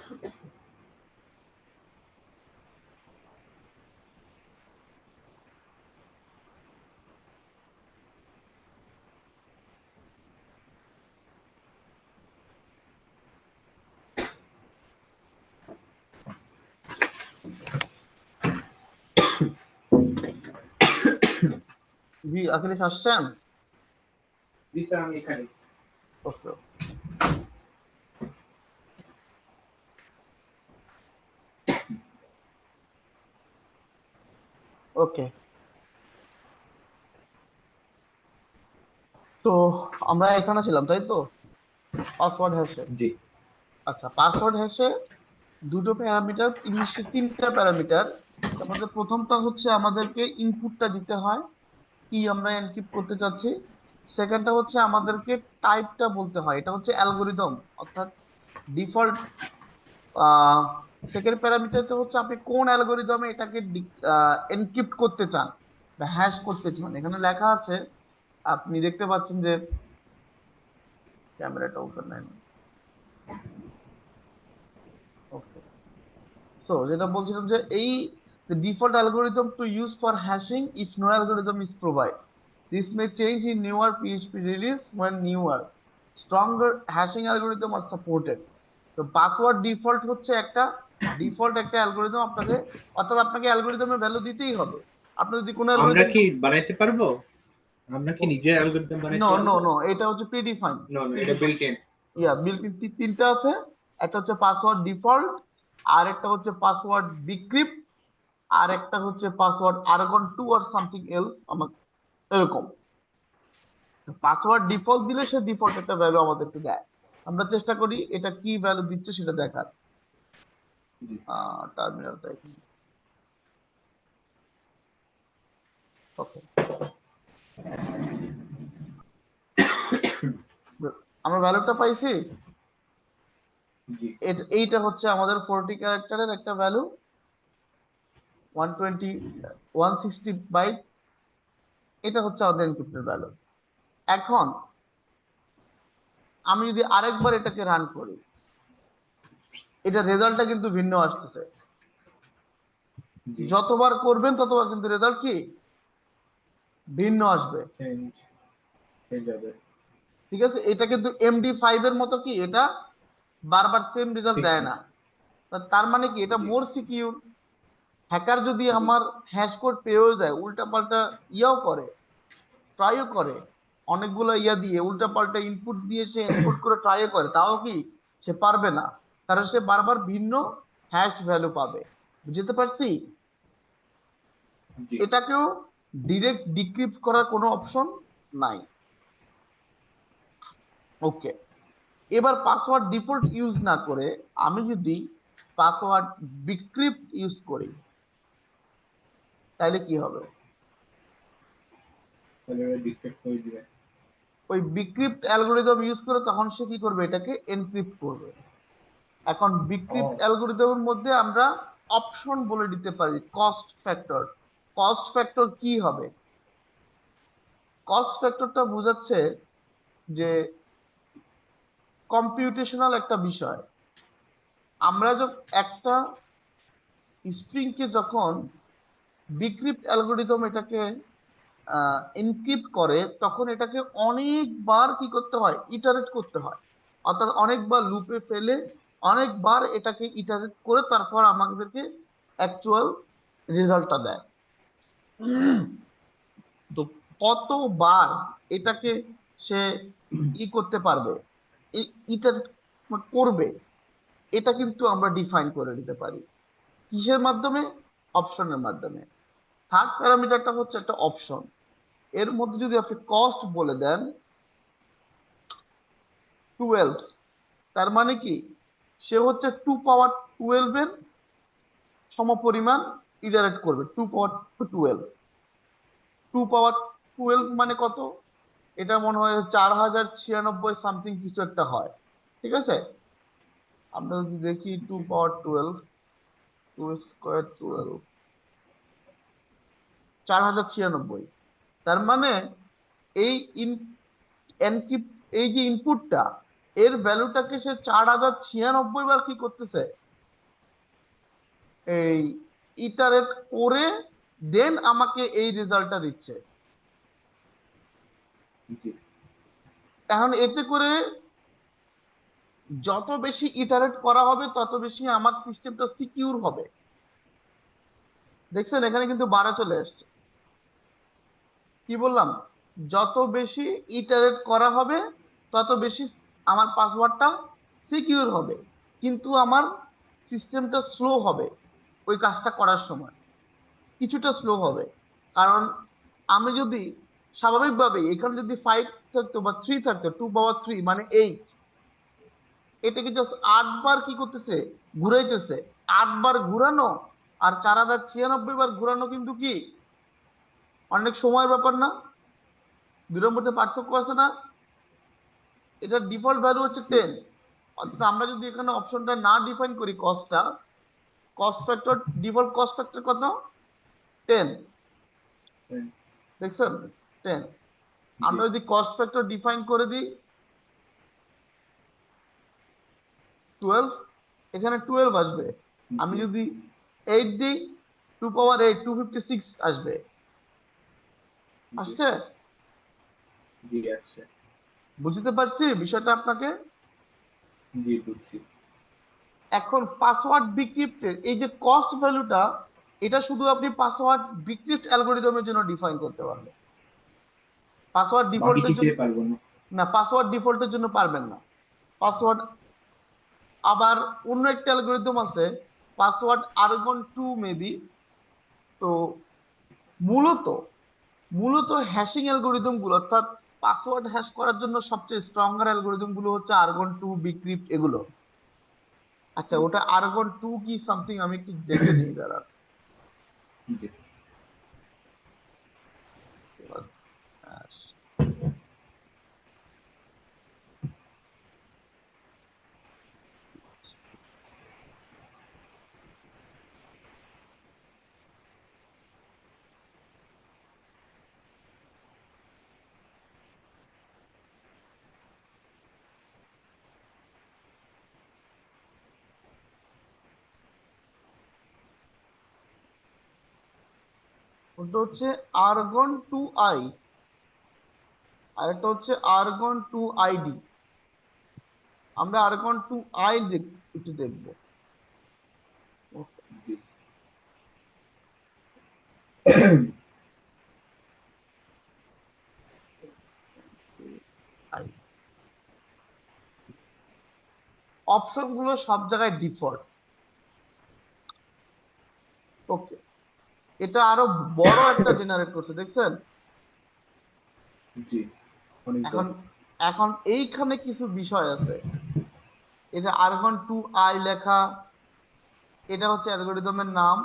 জি আখিলেশ আসছেন? জি স্যার, আমি এখানে। ওকে ওকে। তো আমরা এখানে ছিলাম তাই তো, পাসওয়ার্ড হ্যাশে। জি আচ্ছা, পাসওয়ার্ড হ্যাশে দুটো প্যারামিটার, ইংলিশে তিনটা প্যারামিটার। তার মধ্যে প্রথমটা হচ্ছে আমাদেরকে ইনপুটটা দিতে হয়, কি আমরা এনক্রিপ্ট করতে চাচ্ছি। সেকেন্ডটা হচ্ছে আমাদেরকে টাইপটা বলতে হয়, এটা হচ্ছে অ্যালগোরিদম, অর্থাৎ ডিফল্ট। সেকেন্ড প্যারামিটারটা হচ্ছে আপনি কোন অ্যালগোরিদমে এটাকে এনক্রিপ্ট করতে চান বা হ্যাশ করতে চান। এখানে লেখা আছে, আপনি দেখতে পাচ্ছেন যে ক্যামেরাটা ওপেন নাই। ওকে, সো যেটা বলছিলাম যে এই the default algorithm to use for hashing if no algorithm is provided. This may change in newer PHP release when newer, stronger hashing algorithm are supported. তো পাসওয়ার্ড ডিফল্ট হচ্ছে একটা ডিফল্ট একটা অ্যালগোরিদম আপনাকে, অর্থাৎ আপনাকে অ্যালগোরিদমের ভ্যালু দিতেই হবে। আপনি যদি কোনো আমরা অ্যালগোরিদম, কি বানাইতে পারবো? আমরা কি নিজের অ্যালগরিদম নো বানাইতে নো পারবো? নো, এটা হচ্ছে প্রিডিফাইন। নো নো, এটা built in. Yeah built in তিনটা আছে, একটা হচ্ছে পাসওয়ার্ড ডিফল্ট, আর একটা হচ্ছে পাসওয়ার্ড বিক্রিপ্ট, আর একটা হচ্ছে পাসওয়ার্ড আর্গন 2 আর সামথিং এলস, আমার এরকম। পাসওয়ার্ড ডিফল্ট দিলে সে ডিফল্ট একটা ভ্যালু আমাদেরকে দেয়, আমরা চেষ্টা করি এটা কি ভ্যালু দিচ্ছে সেটা দেখার। জি টার্মিনালটা এখানে। ওকে, আমরা ভ্যালুটা পাইছি। জি এইটা হচ্ছে আমাদের 40 ক্যারেক্টারের একটা ভ্যালু, 120 160 বাইট। এটা হচ্ছে আমাদের এনক্রিপ্টেড ভ্যালু। এখন আমি যদি আরেকবার এটাকে রান করি, এটা রেজাল্টটা কিন্তু ভিন্ন আসতেছে। জি যতবার করবেন ততবার কিন্তু রেজাল্ট কি ভিন্ন আসবে। চেঞ্জ হয়ে যাবে। ঠিক আছে, এটা কিন্তু MD5 এর মতো কি এটা বারবার সেম রেজাল্ট ঠিক দেয় না। না। তার মানে কি এটা জি মোর সিকিউর। হ্যাকার যদি জি আমার হ্যাশ কোড পেয়েও যায়, উল্টা পাল্টা ইয়াও করে, ট্রাইও করে, অনেকগুলো ইয়া দিয়ে উল্টা পাল্টা ইনপুট দিয়ে সে এনকোড করে ট্রাইও করে, তাও কি সে পারবে না, কারণ সে বারবার ভিন্ন হ্যাশ ভ্যালু পাবে। বুঝতে পারছি? জি এটাকেও ডিরেক্ট ডিক্রিপ্ট করার কোনো অপশন নাই। ওকে, এবার পাসওয়ার্ড ডিফল্ট ইউজ না করে আমি যদি পাসওয়ার্ড বিক্রিপ্ট ইউজ করি, তাহলে কি হবে? তাহলে ডিটেক্ট করে দিবে। ওই বিক্রিপ্ট অ্যালগোরিদম ইউজ করে তখন সে কি করবে, এটাকে এনক্রিপ্ট করবে। এখন বিক্রিপ্ট ও অ্যালগোরিদমের মধ্যে আমরা অপশন বলে দিতে পারি কস্ট ফ্যাক্টর। কস্ট ফ্যাক্টর কি হবে? কস্ট ফ্যাক্টরটা বোঝাচ্ছে যে কম্পিউটেশনাল একটা বিষয়। আমরা যখন একটা স্ট্রিংকে যখন বিক্রিপ্ট অ্যালগোরিদম এটাকে এনক্রিপ্ট করে, তখন এটাকে অনেকবার কি করতে হয়, ইটারেট করতে হয়, অর্থাৎ অনেকবার লুপে ফেলে অনেকবার এটাকে ইটারেট করে তারপর আমাদেরকে অ্যাকচুয়াল রেজাল্টটা দেয়। তো কতবার এটাকে সে করতে পারবে, ইটারেট করবে, এটা কিন্তু আমরা ডিফাইন করে নিতে পারি কিসের মাধ্যমে, অপশনের মাধ্যমে। থার্ড প্যারামিটারটা হচ্ছে একটা অপশন, এর মধ্যে যদি আপনি কস্ট বলে দেন 12, তার মানে কি সে হচ্ছে 2 পাওয়ার 12 এর সমপরিমাণ ইটারেট করবে। 2 পাওয়ার 12, 2 পাওয়ার 12 মানে কত? এটা মনে হয় 4096 সামথিং কিছু একটা হয়। ঠিক আছে, আমরা যদি দেখি 2 পাওয়ার 12, 2 স্কোয়ার 12, 4096। তার মানে এই এনক্রিপ্ট, এই যে ইনপুটটা, এর ভ্যালুটাকে সে 4096 বার কি করতেছে, এই ইটারেট করে দেন আমাকে এই রেজাল্টটা দিচ্ছে। জি এখন এতে করে যত বেশি ইটারেট করা হবে তত বেশি আমার সিস্টেমটা সিকিউর হবে। দেখছেন এখানে কিন্তু 12 চলে আসছে। কি বললাম, যত বেশি ইটারেট করা হবে তত বেশি আমার পাসওয়ার্ডটা সিকিউর হবে, কিন্তু আমার সিস্টেমটা স্লো হবে ওই কাজটা করার সময়, কিছুটা স্লো হবে। কারণ আমি যদি স্বাভাবিকভাবে এখানে যদি 5 থাকতো বা 3 থাকতো, 2 পাওয়ার 3 মানে 8, এটাকে জাস্ট 8 বার কি করতেছে, ঘুরাইতেছে। 8 বার ঘুরানো আর 4096 বার ঘুরানো কিন্তু কি অনেক সময়ের ব্যাপার না? দুটোর মধ্যে পার্থক্য আছে না? এটার ডিফল্ট ভ্যালু হচ্ছে জি 10। অর্থাৎ আমরা যদি এখানে অপশনটা না ডিফাইন করি, কস্টটা, cost factor, default cost factor কত, 10। দেখছেন 10। জি আমরা যদি কস্ট ফ্যাক্টর ডিফাইন করে দিই 12, এখানে 12 আসবে। আমি জি যদি 8 দিই, 2 পাওয়ার 8 256 আসবে। জি আসছে? জি আচ্ছা বুঝতে পারছি বিষয়টা আপনাকে? জি বুঝছি এখন পাসওয়ার্ড ডিক্রিপ্টের এই যে কস্ট ভ্যালুটা, এটা শুধু আপনি পাসওয়ার্ড ডিক্রিপ্ট অ্যালগোরিদমের জন্য ডিফাইন করতে পারবেন। পাসওয়ার্ড বাকি ডিফল্টের জন্য কিছুই পারবো না না, পাসওয়ার্ড ডিফল্টের জন্য পারবেন না। পাসওয়ার্ড আবার অন্য একটা অ্যালগোরিদম আছে, পাসওয়ার্ড আর্গন 2 মেবি। তো মূলত মূলত হ্যাশিং অ্যালগোরিদম গুলো, অর্থাৎ পাসওয়ার্ড হ্যাশ করার জন্য সবচেয়ে স্ট্রঙ্গার অ্যালগোরিদম গুলো হচ্ছে আর্গন 2, বিক্রিপ্ট, এগুলো। আচ্ছা, জি ওটা আর্গন 2 কি সামথিং আমি একটু দেখে নিই দাঁড়া। জি ওটা হচ্ছে আর্গন 2 আই, আর একটা হচ্ছে আর্গন 2 আইডি। আমরা আর্গন 2 আই একটু দেখবো। জি অপশন গুলো সব জায়গায় ডিফল্ট। ওকে, এটা আরো বড় একটা জেনারেট করছে, দেখছেন? জি অনেক এখন বড় এখন এইখানে কিছু বিষয় আছে। এটা আর্গন 2 আই লেখা, এটা হচ্ছে অ্যালগোরিদমের নাম,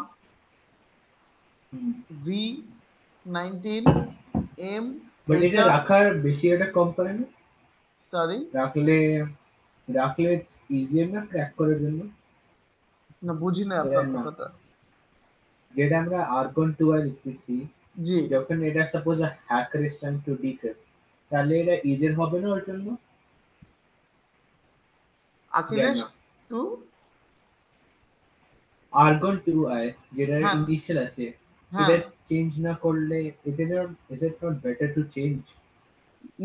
হুম V19M। বাট এটা এইটা রাখার বেশি একটা কম করে না সরি, রাখলে রাখলে ইজিয়ার না ক্র্যাক করার জন্য না বুঝি না এটা আপনার না কথাটা। যেটা আমরা আর্গন টু আর লিখতেছি জি, যখন এটা suppose hacker is trying to decrypt তাহলে এটা ইজিয়ার হবে না ওর জন্য দেন আকিলেশ না 2। আর্গন টু আই যেটা হ্যাঁ, ইনিশিয়াল আছে হ্যাঁ। এটা চেঞ্জ না করলে is it not better to change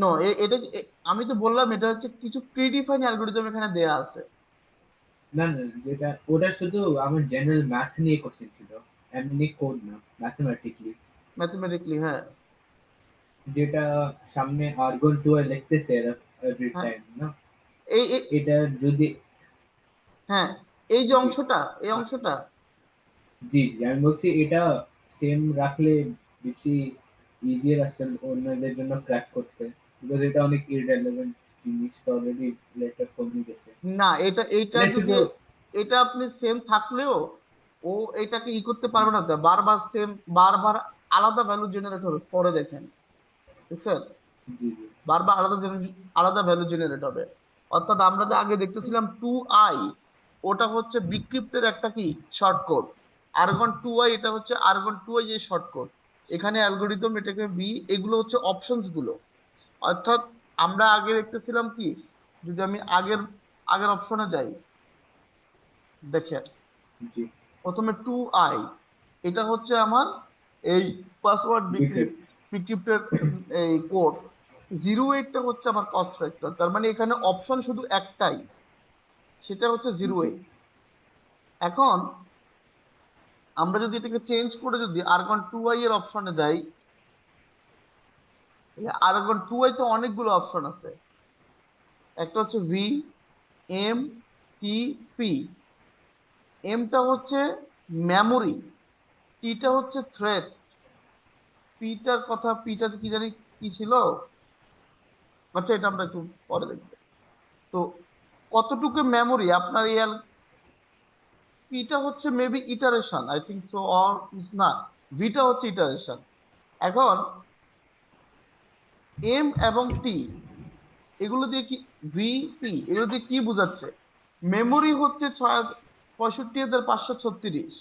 no, এটা আমি তো বললাম এটা হচ্ছে কিছু প্রিডিফাইন অ্যালগোরিদম এখানে দেয়া আছে। না না যেটা ওটা শুধু আমার জেনারেল ম্যাথ নিয়ে কোশ্চেন ছিল এমনি কোড না ম্যাথমেটিক্যালি ম্যাথমেটিক্যালি, হ্যাঁ। যেটা সামনে আর্গন টু আর লিখতেছে এভরি হ্যাঁ, টাইম না এই এটা যদি হ্যাঁ, এই যে জি অংশটা, এই আ- অংশটা। জি জি আমি বলছি এটা সেম রাখলে বেশি ইজিয়ার আসছে অন্যদের জন্য ক্র্যাক করতে বিকজ এটা অনেক ইররেলেভেন্ট জিনিসটা অলরেডি লেটার কমে গেছে না, এইটা এটা যদি শুধু এটা আপনি সেম থাকলেও ও এটাকে করতে পারবে না তো, বারবার সেম, বারবার আলাদা ভ্যালু জেনারেট হবে পরে দেখেন। বুঝছেন? জি জি বারবার আলাদা ভ্যালু জেনারেট হবে। অর্থাৎ আমরা যে আগে দেখতেছিলাম 2 আই, ওটা হচ্ছে বিক্রিপ্টের একটা কি শর্টকট। আর্গন 2 আই, এটা হচ্ছে আর্গন 2 আই যে শর্টকট। এখানে অ্যালগোরিদম, এটাকে ভি, এগুলো হচ্ছে অপশনস গুলো। অর্থাৎ আমরা আগে দেখতেছিলাম কি যদি আমি আগের আগের অপশনে যাই, দেখেন জি প্রথমে 2i, এটা হচ্ছে আমার এই পাসওয়ার্ড ডিফেক্ট। ডিক্রিপ্টের এই কোড। 08টা হচ্ছে আমার কস্ট ফ্যাক্টর, তার মানে এখানে অপশন শুধু একটাই, সেটা হচ্ছে জিরো জি এইট। এখন আমরা যদি এটাকে চেঞ্জ করে যদি আর্গন 2i এর অপশনে যাই, আর্গন 2i তো অনেকগুলো অপশন আছে। একটা হচ্ছে ভি, এম, টি, পি। এমটা হচ্ছে মেমোরি, টিটা হচ্ছে থ্রেড, পিটার কথা, পিটা কি জানি কি ছিল, আচ্ছা এটা আমরা একটু পরে দেখবো। তো কতটুকু মেমোরি আপনার এল, পিটা হচ্ছে maybe iteration, I think so, or না, ভিটা হচ্ছে ইটারেশন। এখন এম এবং টি এগুলো দিয়ে কি, ভি, পি এগুলো দিয়ে কি বোঝাচ্ছে? মেমোরি হচ্ছে 65,536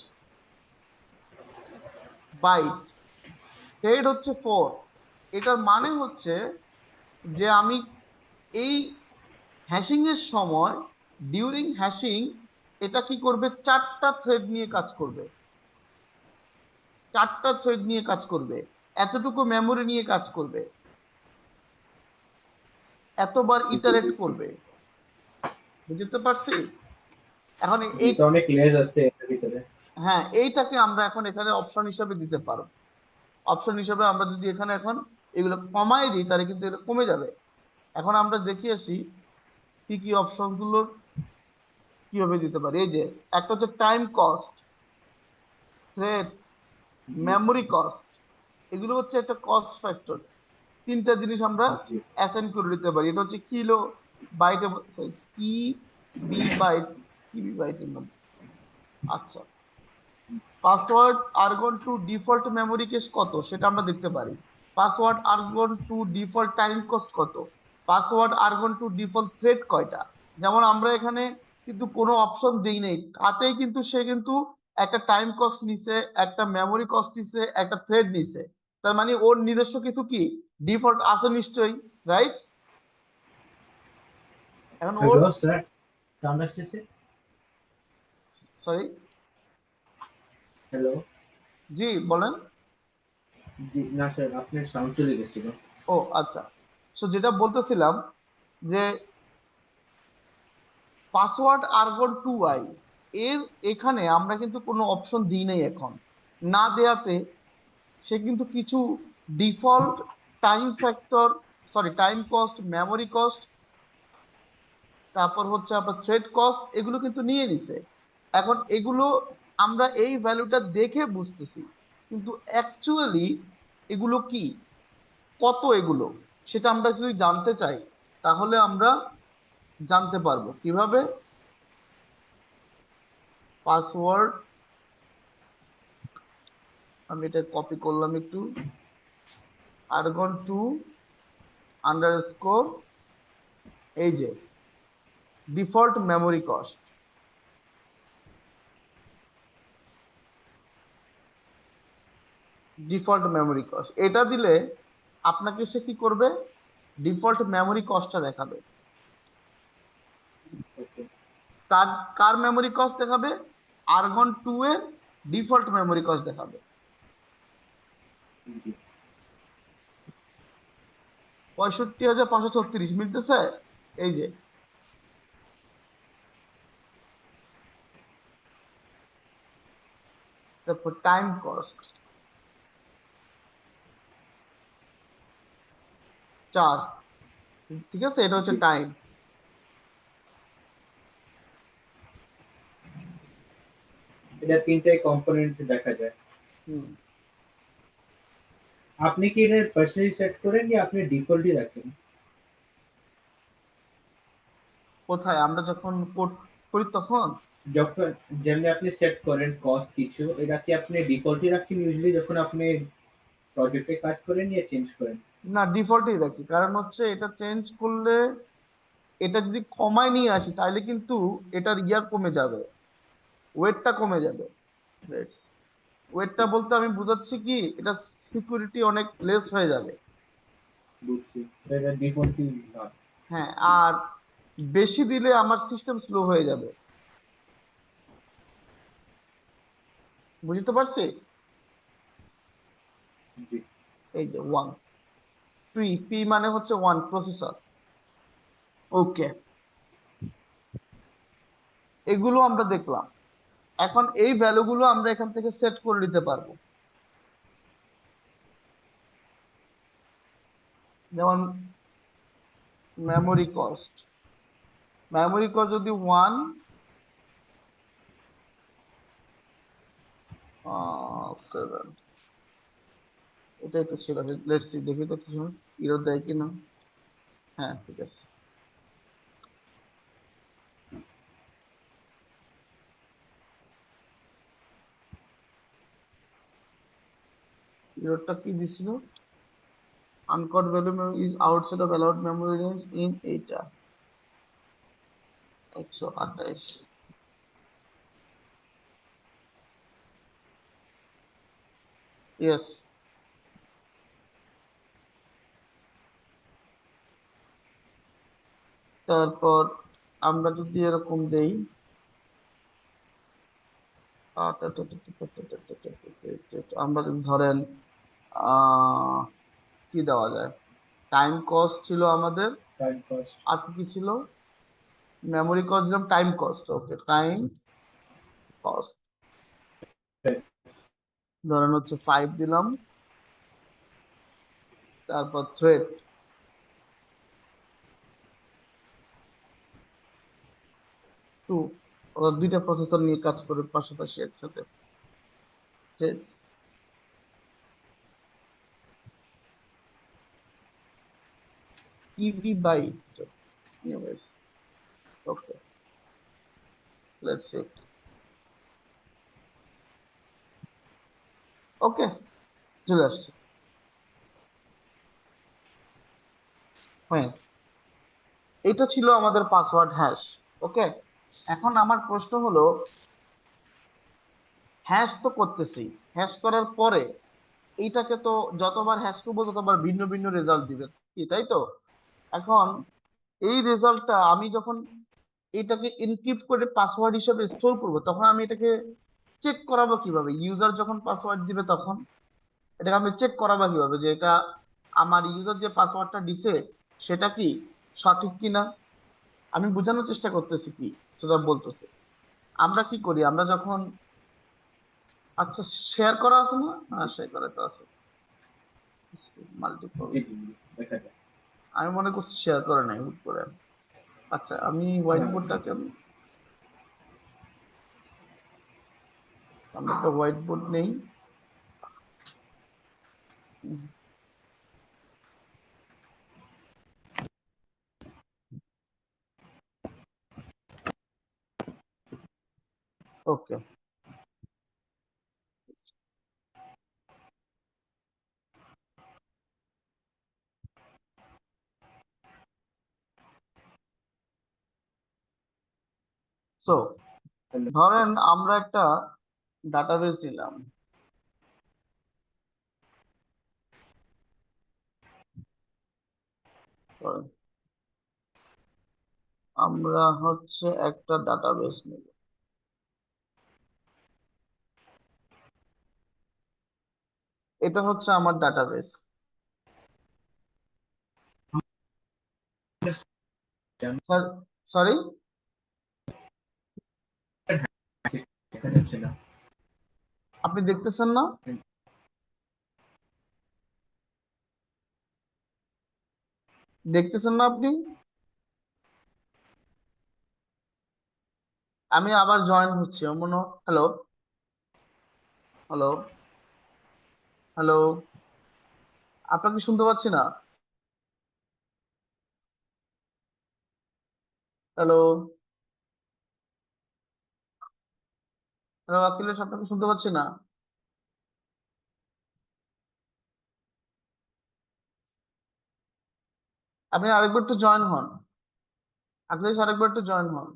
বাইট, হেড হচ্ছে 4। এটার মানে হচ্ছে যে আমি এই হ্যাশিং এর সময়, ডিউরিং হ্যাশিং, এটা কি করবে, চারটা থ্রেড নিয়ে কাজ করবে, চারটা থ্রেড নিয়ে কাজ করবে, এতটুকু মেমোরি নিয়ে কাজ করবে, এতবার বুঝতে ইটারেট পেরেছি। করবে। বুঝতে পারছি? এখন জি, এই, তো অনেক লেজ আছে এটার ভিতরে। হ্যাঁ এইটাকে আমরা এখন এখানে অপশন হিসাবে দিতে পারবো। অপশন হিসাবে আমরা যদি এখানে এখন এগুলো কমাই দিই, তাহলে কিন্তু এটা কমে যাবে। এখন আমরা দেখি আসি কি কি অপশন গুলো কিভাবে দিতে পারি। এই যে একটা হচ্ছে টাইম কস্ট, থ্রেড, জি মেমোরি কস্ট, এগুলো হচ্ছে একটা কস্ট ফ্যাক্টর। তিনটা জিনিস আমরা জি অ্যাসাইন করে দিতে পারি। এটা হচ্ছে কিলো বাইটে, কি বি বাইট, কিবি বাইটের নাম। আচ্ছা, password argon two default memory case কত সেটা আমরা দেখতে পারি। Password argon two default time cost কত, password argon two default thread কয়টা। যেমন আমরা এখানে কিন্তু কোনো অপশন দিই নেই, তাতেই কিন্তু সে কিন্তু একটা টাইম কস্ট নিছে, একটা মেমোরি কস্ট নিছে, একটা থ্রেড নিছে। তার মানে ওর নিজস্ব কিছু কি ডিফল্ট আছে নিশ্চয়ই, রাইট? এখন ওর, হ্যালো স্যার, সাউন্ড আসতেছে? Sorry, hello. জি বলেন। জি না স্যার, আপনার সাউন্ড চলে গেছিল। ও আচ্ছা, সো যেটা বলতেছিলাম যে পাসওয়ার্ড আর্গন 2i এর এখানে আমরা কিন্তু কোনো অপশন দিই নাই এখন। না দেয়াতে সে কিন্তু কিছু default time factor, sorry time cost, memory cost, তারপর হচ্ছে আপনার থ্রেড কস্ট, এগুলো কিন্তু নিয়ে নিছে। এখন এগুলো আমরা এই ভ্যালুটা দেখে বুঝতেছি, কিন্তু অ্যাকচুয়ালি এগুলো কি, কত এগুলো, সেটা আমরা যদি জানতে চাই, তাহলে আমরা জানতে পারবো কিভাবে। পাসওয়ার্ড, আমি এটা কপি করলাম একটু, আর্গন 2 আন্ডারস্কোর, এই যে default memory cost, default memory cost এটা দিলে আপনাকে সে কি করবে, ডিফল্ট মেমোরি কস্টটা দেখাবে। ওকে। কার, কার মেমোরি কস্ট দেখাবে, আর্গন 2 এর ডিফল্ট মেমোরি কস্ট দেখাবে। জি 65,536 মিলতেছে, এই যে। তারপর টাইম কস্ট 4, ঠিক আছে, এটা হচ্ছে জি, টাইম। এটা তিনটাই কম্পোনেন্ট দেখা যায়। আপনি কি এর পার্সোনালি সেট করেন কি আপনি ডিফল্টই রাখেন? কোথায় আমরা যখন কোড করি তখন? যখন যেমনি আপনি সেট করেন কস্ট কিছু, এটা কি আপনি ডিফল্টই রাখেন ইউজুয়ালি যখন আপনি প্রজেক্টে কাজ করেন ইয়া চেঞ্জ করেন? না, ডিফল্টই রাখি, কারণ হচ্ছে এটা চেঞ্জ করলে, এটা যদি কমায় নিয়ে আসি তাহলে কিন্তু এটার ইয়া কমে যাবে, ওয়েটটা কমে যাবে। ওয়েটটা বলতে আমি বুঝাচ্ছি কি, এটা সিকিউরিটি অনেক লেস হয়ে যাবে। বুঝছি, এটা ডিফল্টই না। হ্যাঁ, আর বেশি দিলে আমার সিস্টেম স্লো হয়ে যাবে। বুঝতে পারছি? জি এই যে 1, পি মানে হচ্ছে 1 প্রসেসর। ওকে, এগুলো আমরা দেখলাম। এখন এই ভ্যালুগুলো আমরা এখান থেকে সেট করে নিতে পারবো। যেমন মেমোরি কস্ট, যদি 7, এটাই তো ছিল। লেটস সি, দেখি তো কি হয়, ইরর দেয় কিনা। হ্যাঁ, ঠিক আছে। ইররটা কি দিছিল? আনকট value is outside of allowed memory range in এইটা 128। ইয়েস। তারপর আমরা যদি এরকম দেই, আমরা যদি ধরেন আহ কি দেওয়া যায়, টাইম কস্ট ছিল আমাদের, টাইম কস্ট আর কি কি ছিল, মেমোরি কস্ট দিলাম, টাইম কস্ট। ওকে, টাইম কস্ট ধরেন হচ্ছে 5 দিলাম। তারপর থ্রেড 2, ওরা দুইটা প্রসেসর নিয়ে কাজ করে পাশাপাশি একসাথে। থ্রেডস ইভি বাই, anyways. Okay, let's see. Okay, চলে আসছে। হ্যাঁ, এটা ছিল আমাদের পাসওয়ার্ড হ্যাশ। ওকে, এখন আমার প্রশ্ন হলো, হ্যাশ তো করতেছি, হ্যাশ করার পরে এইটাকে তো যতবার হ্যাশ করবো ততবার ভিন্ন ভিন্ন রেজাল্ট দিবে, কি তাই তো? এখন এই রেজাল্টটা আমি যখন এটাকে এনক্রিপ্ট করে পাসওয়ার্ড হিসেবে স্টোর করব, তখন আমি এটাকে চেক করাবো কিভাবে? ইউজার যখন পাসওয়ার্ড দিবে তখন এটাকে আমি চেক করাবো কিভাবে যে এটা আমার ইউজার যে পাসওয়ার্ডটা দিছে সেটা কি সঠিক কিনা? আমি বোঝানোর চেষ্টা করতেছি কি, সেটা বলতেছি। আমরা কি করি, আমরা যখন, আচ্ছা, শেয়ার করা আছে না? হ্যাঁ, শেয়ার করা তো আছে, মাল্টিপল। জি জি জি, দেখা যায়। আমি মনে করছি শেয়ার করে নাই হুট করে। আচ্ছা, আমি হোয়াইট হ্যাঁ বোর্ডটাকে, আমরা একটা হোয়াইট বোর্ড নেই। ওকে, সো তাহলে ধরেন আমরা একটা ডাটাবেস নিলাম। ধরেন আমরা হচ্ছে একটা ডাটাবেস নিব। এটা হচ্ছে আমার ডাটাবেস। স্যার, সরি, দেখা যাচ্ছে না। আপনি দেখতেছেন না? দেখতেছেন না আপনি? আমি আবার জয়েন হচ্ছি মনে। হ্যালো, হ্যালো, হ্যালো, আপনাকে শুনতে পাচ্ছি না। হ্যালো, হ্যালো আকিলেশ, আপনাকে শুনতে পাচ্ছি না। আপনি আরেকবার একটু জয়েন হন। আকিলেশ, আরেকবার একটু জয়েন হন।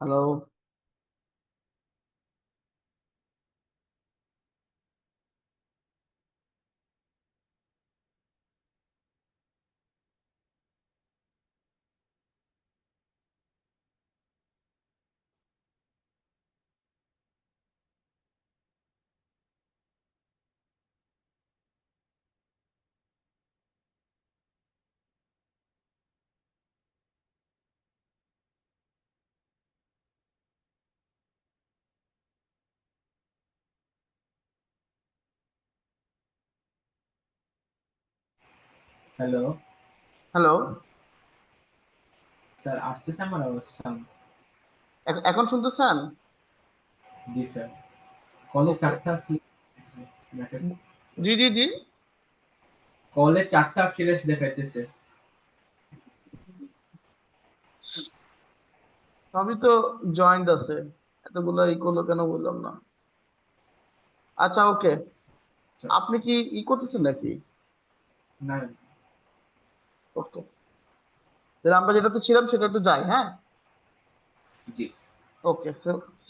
হ্যালো। Hello hello. স্যার, আসতেছে আমার আওয়াজ? এখন শুনতেছেন? জি স্যার। কলে ওকে। চারটা জি জি জি। কলে চারটা ফ্ল্যাশ দেখাইতেছে। সবই তো জয়েন্ট আছে, এতগুলো ই করলো কেন বললাম না। আচ্ছা ওকে। স্যার, আপনি কি ই করতেছেন নাকি? না। ওকে, তাহলে আমরা যেটাতে ছিলাম সেটা একটু যাই, হ্যাঁ। জি ওকে,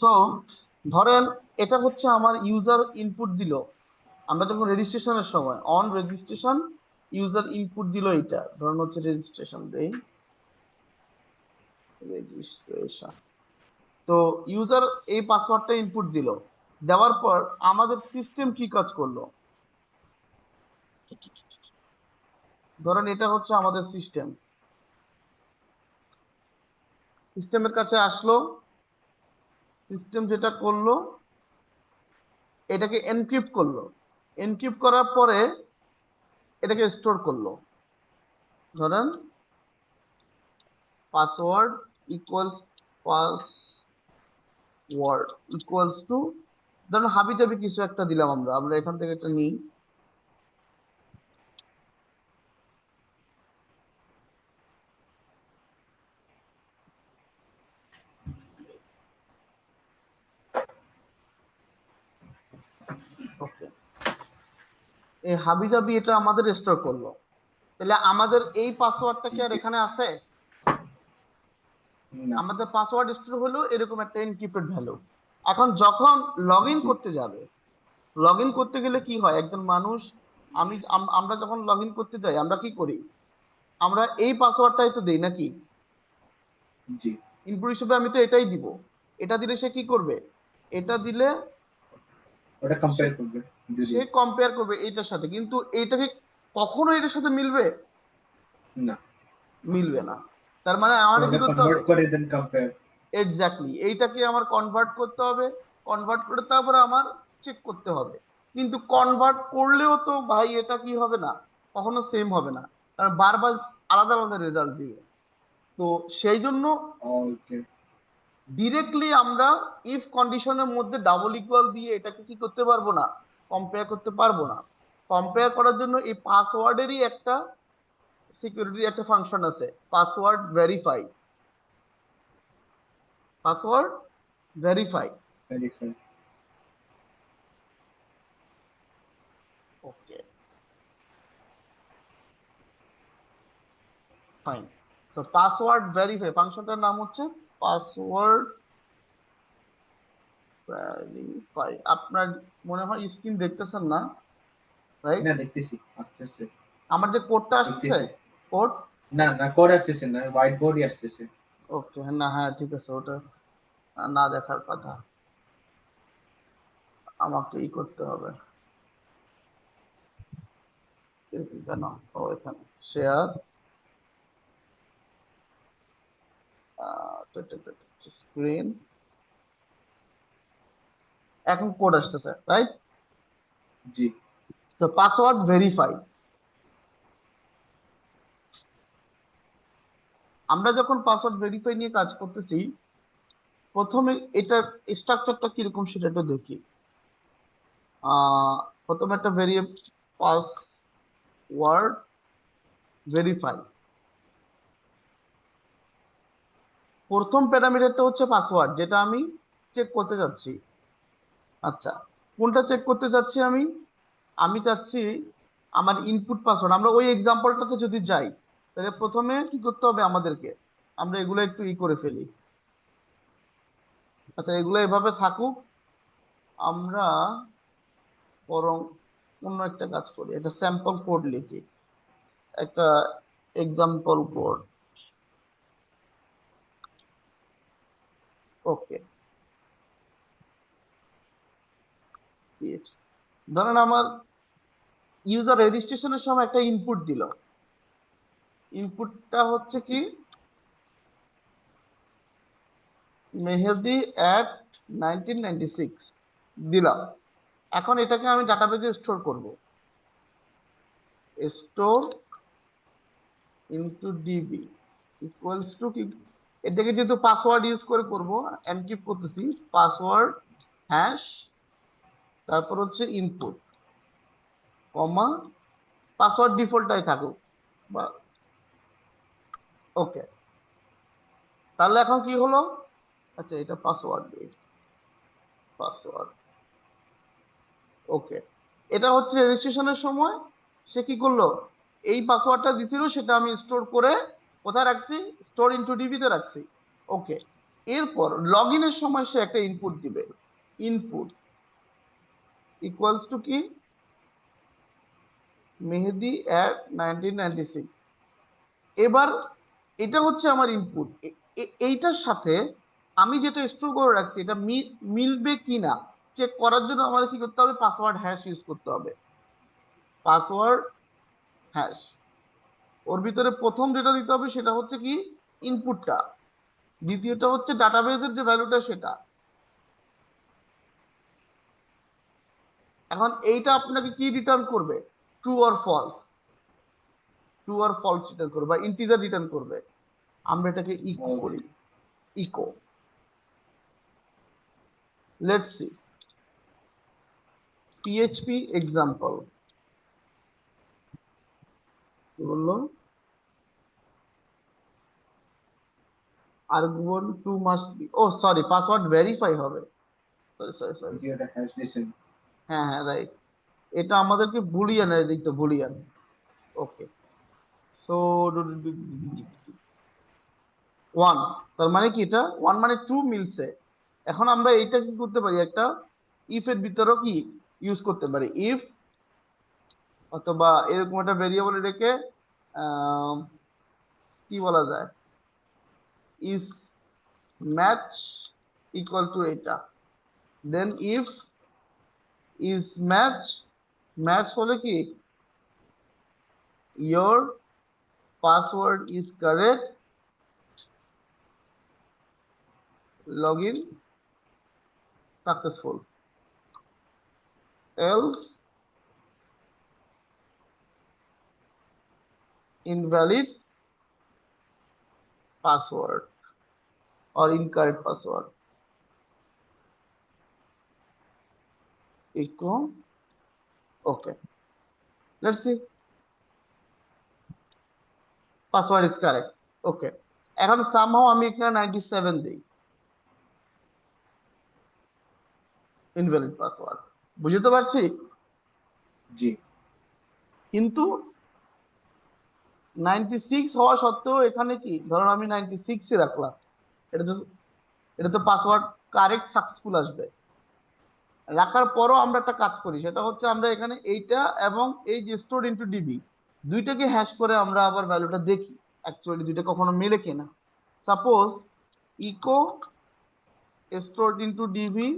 সো ধরেন এটা হচ্ছে আমার ইউজার ইনপুট দিল। আমরা যখন রেজিস্ট্রেশনের সময় অন রেজিস্ট্রেশন ইউজার ইনপুট দিল, এটা ধরুন হচ্ছে রেজিস্ট্রেশন দেই, রেজিস্ট্রেশন। তো ইউজার এই পাসওয়ার্ডটা ইনপুট দিল, দেওয়ার পর আমাদের সিস্টেম কি কাজ করলো? ধরেন এটা হচ্ছে আমাদের সিস্টেম, সিস্টেমের কাছে আসলো। সিস্টেম যেটা করলো, এটাকে এনক্রিপ্ট করলো। এনক্রিপ্ট করার পরে এটাকে স্টোর করলো। ধরেন password equals password equals to, ধরেন হাবি জাবি কিছু একটা দিলাম, আমরা আমরা এখান থেকে একটা নিই। ওকে, এই হাবি জাবি এটা আমাদের স্টোর করলো। তাহলে আমাদের এই পাসওয়ার্ডটা কি আর জি। এখানে আছে? না। আমাদের পাসওয়ার্ড স্টোর হলো এরকম একটা এনক্রিপ্টেড ভ্যালু। এখন যখন লগ ইন জি করতে যাবে, লগ ইন করতে গেলে কি হয়, একজন মানুষ, আমরা যখন লগ ইন করতে যাই আমরা কি করি? আমরা এই পাসওয়ার্ডটাই তো দেই নাকি? জি। ইনপুট হিসেবে আমি তো এটাই দিব। এটা দিলে সে কি করবে? এটা দিলে ওটা সে কম্পেয়ার করবে যদি। সে কম্পেয়ার করবে এইটার সাথে, কিন্তু এইটাকে কখনো এটার সাথে মিলবে? না। মিলবে না। তার মানে আমার কি ওটা করতে হবে? কনভার্ট করে দেন কম্পেয়ার। এক্স্যাক্টলি, এইটাকে আমার কনভার্ট করতে হবে। কনভার্ট করে তারপরে আমার চেক করতে হবে। কিন্তু কনভার্ট করলেও তো ভাই এটা কি হবে না, কখনো সেম হবে না, কারণ বারবার আলাদা আলাদা রেজাল্ট দিবে। তো সেই জন্য ওকে। ডিরেক্টলি আমরা ইফ কন্ডিশনের মধ্যে ডাবল ইকুয়াল দিয়ে এটাকে কি করতে পারবো না, কম্পেয়ার করতে পারবো না। কম্পেয়ার করার জন্য এই পাসওয়ার্ডেরই একটা সিকিউরিটি একটা ফাংশন আছে, password verify. Password verify. Verify. Okay, fine. তো পাসওয়ার্ড ভেরিফাই ফাংশনটার নাম হচ্ছে পাসওয়ার্ড ভেরিফাই। আপনার মনে হয় স্ক্রিন দেখতেছেন না, রাইট? না, দেখতেছি আসতেছে। আমার যে কোডটা আসতেছে, দেখতেছি। কোড। না না, কোড আসতেছে না, হোয়াইট বোর্ডই আসতেছে। ওকে, না হ্যাঁ ঠিক আছে, ওটা না দেখার কথা, আমাকে ই করতে হবে। কেন? ও এখানে শেয়ার স্ক্রিন, এখন কোড আসতেছে, রাইট? জি তো পাসওয়ার্ড ভেরিফাই, আমরা যখন পাসওয়ার্ড ভেরিফাই নিয়ে কাজ করতেছি, প্রথমে এটার স্ট্রাকচারটা কিরকম সেটা একটু দেখি। আহ প্রথমে একটা ভেরিয়েবল পাসওয়ার্ড ভেরিফাই, প্রথম প্যারামিটারটা হচ্ছে পাসওয়ার্ড যেটা আমি চেক করতে যাচ্ছি। আচ্ছা, কোনটা চেক করতে যাচ্ছি আমি? আমি চাচ্ছি আমার ইনপুট পাসওয়ার্ড। আমরা ওই এক্সাম্পলটাতে যদি যাই, তাহলে প্রথমে কি করতে হবে আমাদেরকে, আমরা এগুলো একটু ই করে ফেলি। আচ্ছা, এগুলো এভাবে থাকুক, আমরা বরং অন্য একটা কাজ করি, একটা স্যাম্পল কোড লিখি, একটা এক্সাম্পল কোড। ওকে, ধরেন আমার ইউজার রেজিস্ট্রেশনের সময় একটা ইনপুট দিল, ইনপুটটা হচ্ছে কি মেহেদি অ্যাট 1996 দিলাম। এখন এটাকে আমি ডাটাবেজে স্টোর করব, store into DB equals to কি, এটাকে যেহেতু পাসওয়ার্ড ইউজ করে করব, এনক্রিপ্ট করতেছি, পাসওয়ার্ড হ্যাশ, তারপর হচ্ছে ইনপুট কমা, পাসওয়ার্ড ডিফল্টটাই থাকুক বা, ওকে। তাহলে এখন কি হলো, আচ্ছা এটা পাসওয়ার্ড দিই, পাসওয়ার্ড, ওকে। এটা হচ্ছে রেজিস্ট্রেশনের সময় সে কি করলো, এই পাসওয়ার্ডটা দিছিল, সেটা আমি স্টোর করে কোথায় রাখছি, স্টোর ইনটু ডিবিতে রাখছি, ওকে। এরপর লগ ইনের সময় সে একটা ইনপুট দিবে, ইনপুট ইকুয়ালস টু কি মেহেদি অ্যাট 1996। এবার এটা হচ্ছে আমার ইনপুট, এইটার সাথে আমি যেটা স্টোর করে রাখছি এটা মিলবে কিনা চেক করার জন্য আমাদের কি করতে হবে, পাসওয়ার্ড হ্যাশ ইউজ করতে হবে, পাসওয়ার্ড হ্যাশ। ওর ভিতরে প্রথম যেটা দিতে হবে সেটা হচ্ছে কি ইনপুটটা, দ্বিতীয়টা হচ্ছে ডাটাবেজের যে ভ্যালুটা সেটা। এখন এইটা আপনাকে কি রিটার্ন করবে, true or false, true or false return করবে বা ইন্টিজার রিটার্ন করবে। আমরা এটাকে ইকো ওকে। করি, echo, let's see PHP example কি বললো, argv1 2 must be, oh sorry password verify হবে, সরি সরি সরি, জি, ওটা হ্যাশ দিছেন। হ্যাঁ হ্যাঁ রাইট, এটা আমাদেরকে বুলিয়ান দিত, বুলিয়ান, ওকে। সো ওয়ান, তার মানে কি এটা ওয়ান মানে ট্রু মিলছে। এখন আমরা এইটা কি করতে পারি, একটা ইফ এর ভিতরেও কি ইউজ করতে পারি, ইফ অথবা এরকম একটা ভেরিয়েবল রেখে আহ, কি বলা যায়, ইজ ম্যাচ ইকুয়াল টু এটা, দেন ইফ ইজ ম্যাচ, ম্যাচ হলে কি your password is correct, log in successful, else invalid password or incorrect password equal, okay, let's see, password is correct, okay। এখন somehow আমি এখানে 97 দিই, invalid password, বুঝতে পারছি। জি। কিন্তু 96 হওয়া সত্ত্বেও এখানে কি, ধরুন আমি 96 এ রাখলাম, এটা তো, এটা তো পাসওয়ার্ড কারেক্ট সাকসেসফুল আসবে। রাখার পরও আমরা একটা কাজ করি, সেটা হচ্ছে আমরা এখানে এইটা এবং এই যে স্টোর ইনটু ডিবি দুইটাকে হ্যাশ করে আমরা আবার ভ্যালুটা দেখি অ্যাকচুয়ালি দুইটা কখনো মেলে কিনা। Suppose echo store into DB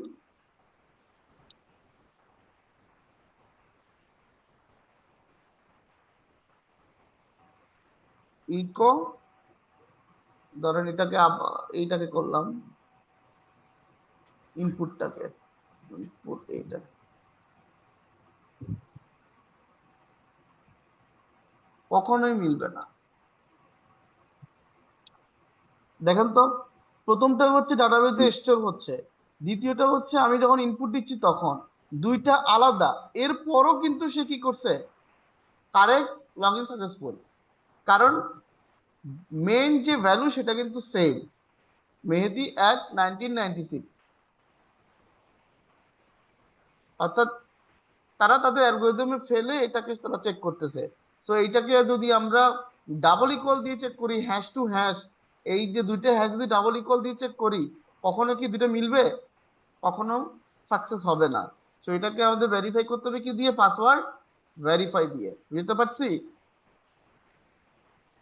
echo, ধরেন এটাকে এইটাকে করলাম, ইনপুটটাকে, ইনপুট এইটা, কখনোই মিলবে না। দেখেন তো, প্রথমটা হচ্ছে ডাটাবেজে জি। স্টোর হচ্ছে, দ্বিতীয়টা হচ্ছে আমি যখন ইনপুট দিচ্ছি তখন, দুইটা আলাদা। এরপরও কিন্তু সে কি করছে, কারেক্ট, লগ ইন সাকসেসফুল, কারণ মেইন যে ভ্যালু সেটা কিন্তু সেম, মেহেদি অ্যাট 1996, অর্থাৎ তারা তাদের অ্যালগোরিদমে ফেলে এটাকে তারা চেক করতেছে। সো এইটাকে যদি আমরা ডাবল ইকুয়াল দিয়ে চেক করি, হ্যাশ টু হ্যাশ, এই যে দুইটা হ্যাশ যদি ডাবল ইকুয়াল দিয়ে চেক করি, কখনো কি দুটো মিলবে? কখনো সাকসেস হবে না। সো এটাকে আমাদের ভেরিফাই করতে হবে কি দিয়ে? পাসওয়ার্ড ভেরিফাই দিয়ে। বুঝতে পারছি?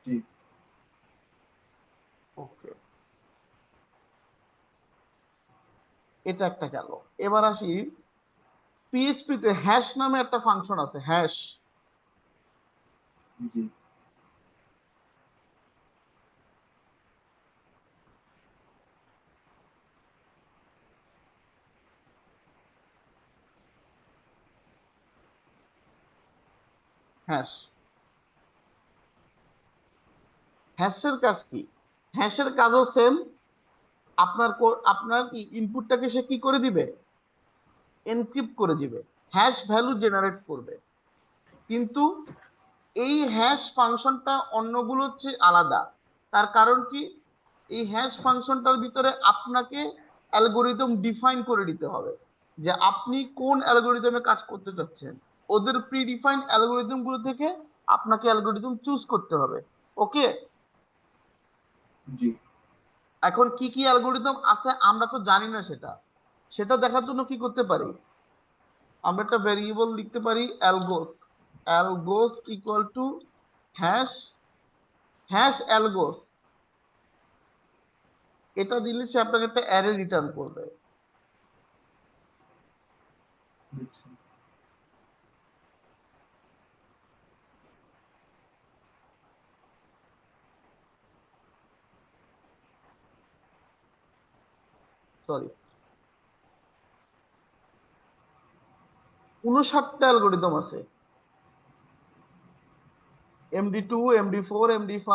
জি ওকে, এটা একটা গেল। এবার আসি, পিএইচপি তে হ্যাশ নামে একটা ফাংশন আছে, হ্যাশ। জি হ্যাশ, হ্যাশের কাজ কি? হ্যাশের কাজও সেম। আপনার ইনপুটটাকে সে কি করে দিবে? এনক্রিপ্ট করে দিবে, হ্যাশ ভ্যালু জেনারেট করবে। কিন্তু এই হ্যাশ ফাংশনটা অন্যগুলোর চেয়ে আলাদা। তার কারণ কি? এই হ্যাশ ফাংশনটার ভিতরে আপনাকে অ্যালগোরিদম ডিফাইন করে দিতে হবে যে আপনি কোন অ্যালগোরিদমে কাজ করতে চাচ্ছেন। ওদের প্রি ডিফাইন অ্যালগোরিদম গুলো থেকে আপনাকে অ্যালগোরিদম চুজ করতে হবে। ওকে, জি এখন কি কি অ্যালগোরিদম আছে আমরা তো জানি না, সেটা সেটা দেখার জন্য কি করতে পারি? আমরা একটা ভেরিয়েবল লিখতে পারি অ্যালগোস। অ্যালগোস ইকুয়াল টু হ্যাশ, হ্যাশ অ্যালগোস। এটা দিলে সে আপনাকে একটা অ্যারে রিটার্ন করবে। বুঝছি। সরি, 59টা অ্যালগোরিদম আছে। MD2, MD4, MD5।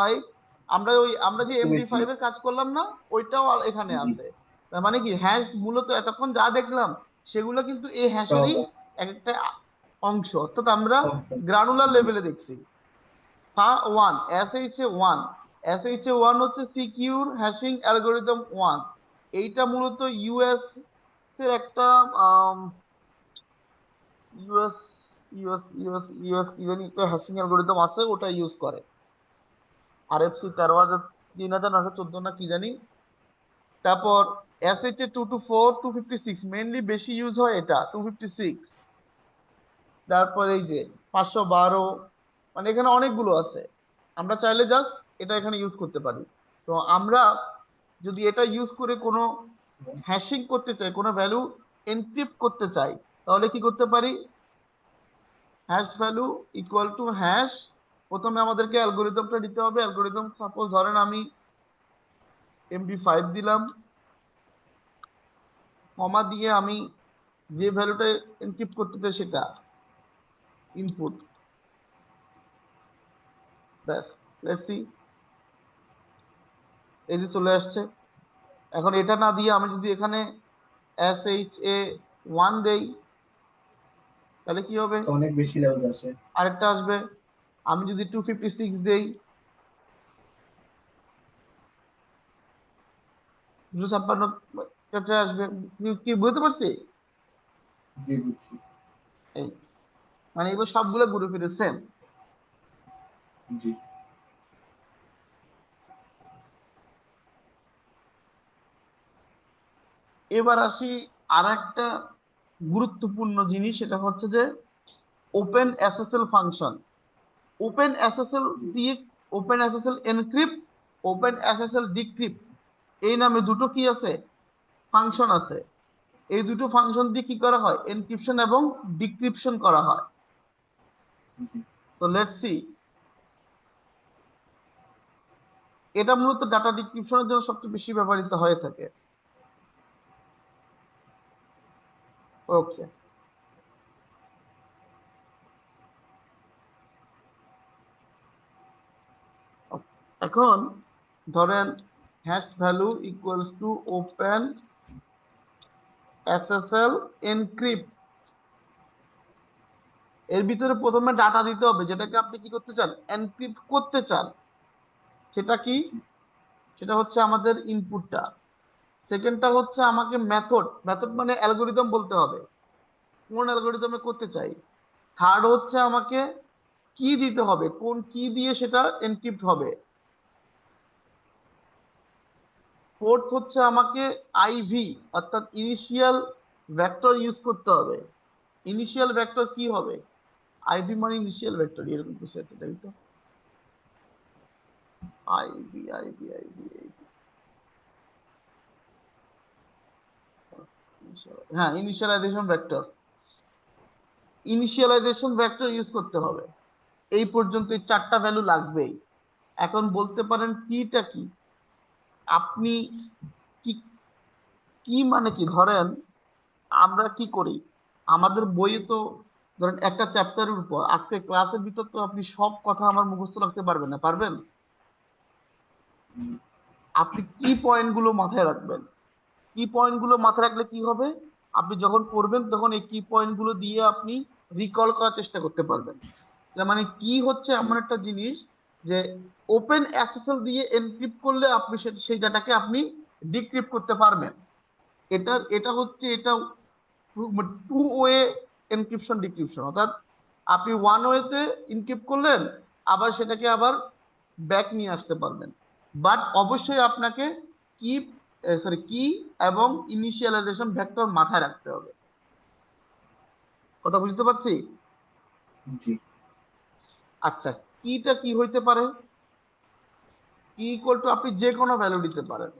আমরা যে এমডি শুনেছি। ফাইভ এর কাজ করলাম না, ওইটাও এখানে জি আছে। তার মানে কি, হ্যাশ মূলত এতক্ষণ যা দেখলাম সেগুলো কিন্তু এই সব হ্যাশেরই এক একটা অংশ, অর্থাৎ আমরা অংশ। গ্রানুলার জি লেভেলে দেখছি। ওয়ান, SHA 1, SHA 1 হচ্ছে সিকিউর হ্যাশিং অ্যালগোরিদম 1। এইটা মূলত ইউএস এর একটা ইউএস ইউএস কি জানি একটা হ্যাশিং অ্যালগোরিদম আছে, ওটা ইউজ করে। RFC 13,000, 3,914 না কি জানি। তারপর SHA 224, 256, মেনলি বেশি ইউজ হয় এটা 256। তারপর এই যে 512, মানে এখানে অনেকগুলো আছে। আমরা চাইলে জাস্ট এটা এখানে ইউজ করতে পারি। তো আমরা যদি এটা ইউজ করে কোনো হ্যাশিং করতে চাই, কোনো ভ্যালু এনক্রিপ্ট করতে চাই, তাহলে কি করতে পারি? Hash value equal to hash, প্রথমে আমাদেরকে অ্যালগোরিদমটা দিতে হবে। অ্যালগোরিদম সাপোজ ধরেন আমি MD5 দিলাম, কমা দিয়ে আমি যে ভ্যালুটা এনক্রিপ্ট করতে চাই সেটা ইনপুট। ব্যাস, লেটস সি, এই যে চলে আসছে। এখন এটা না দিয়ে আমি যদি এখানে SHA 1 দেই, তাহলে কি হবে? অনেক বেশি লেভেল আছে। আরেকটা আসবে। আমি যদি 256 দেই, 256 এটা আসবে। কি বুঝতে পারছি? জি বুঝছি। এই, মানে এগুলো সবগুলো ঘুরে ফিরে সেম। জি এবার আসি আর একটা গুরুত্বপূর্ণ জিনিস, সেটা হচ্ছে যে open SSL function. Open SSL দিয়ে, open SSL encrypt, open SSL decrypt, এই নামে দুটো কি আছে? ফাংশন আছে। এই দুটো ফাংশন দিয়ে কি করা হয়? এনক্রিপশন এবং ডিক্রিপশন করা হয়। জি তো লেটস সি, এটা মূলত ডাটা ডিক্রিপশনের জন্য সবচেয়ে বেশি ব্যবহৃত হয়ে থাকে। ওকে, এখন ধরেন hash value equals to open SSL encrypt. এর ভিতরে প্রথমে ডাটা দিতে হবে যেটাকে আপনি কি করতে চান? এনক্রিপ্ট করতে চান। সেটা কি? জি সেটা হচ্ছে আমাদের ইনপুটটা। সেকেন্ডটা হচ্ছে আমাকে মেথড, মেথড মানে অ্যালগোরিদম বলতে হবে, কোন অ্যালগোরিদমে করতে চাই। থার্ড হচ্ছে আমাকে কি দিতে হবে, কোন কি দিয়ে সেটা এনক্রিপ্ট হবে। ফোর্থ হচ্ছে আমাকে আইভি অর্থাৎ ইনিশিয়াল ভেক্টর ইউজ করতে হবে। ইনিশিয়াল ভেক্টর কি হবে? আইভি মানে ইনিশিয়াল ভেক্টর, এরকম কিছু একটা, তাই তো? আইভি আইভি আইভি আইভি, হ্যাঁ, initialization vector. Initialization vector use করতে হবে। এই পর্যন্ত এই চারটা ভ্যালু লাগবেই। এখন বলতে পারেন কিটা কি? আপনি কি, কি মানে কি? ধরেন আমরা কি করি, আমাদের বইয়ে তো ধরেন একটা চ্যাপ্টারের উপর আজকে ক্লাসের ভিতর তো আপনি সব কথা আমার মুখস্থ রাখতে পারবেন না, পারবেন? আপনি কি পয়েন্ট গুলো মাথায় রাখবেন? কি পয়েন্ট গুলো মাথায় রাখলে কি হবে, আপনি যখন পড়বেন তখন এই কি পয়েন্ট গুলো দিয়ে আপনি রিকল করার চেষ্টা করতে পারবেন। তার মানে কি হচ্ছে এমন একটা জিনিস যে ওপেন এসএসএল দিয়ে এনক্রিপ্ট করলে আপনি সেই ডাটাকে আপনি ডিক্রিপ্ট করতে পারবেন। এটা হচ্ছে এটা টু ওয়ে এনক্রিপশন ডিক্রিপশন, অর্থাৎ আপনি ওয়ান ওয়েতে এনক্রিপ্ট করলেন, আবার সেটাকে আবার ব্যাক নিয়ে আসতে পারবেন। বাট অবশ্যই আপনাকে কি কি এবং ইনিশিয়ালাইজেশন ভেক্টর মাথায় রাখতে হবে। কথা বুঝতে পারছি? জি। আচ্ছা, কিটা কি হইতে পারে? কি ইকুয়াল টু আপনি যে কোনো ভ্যালু দিতে পারেন,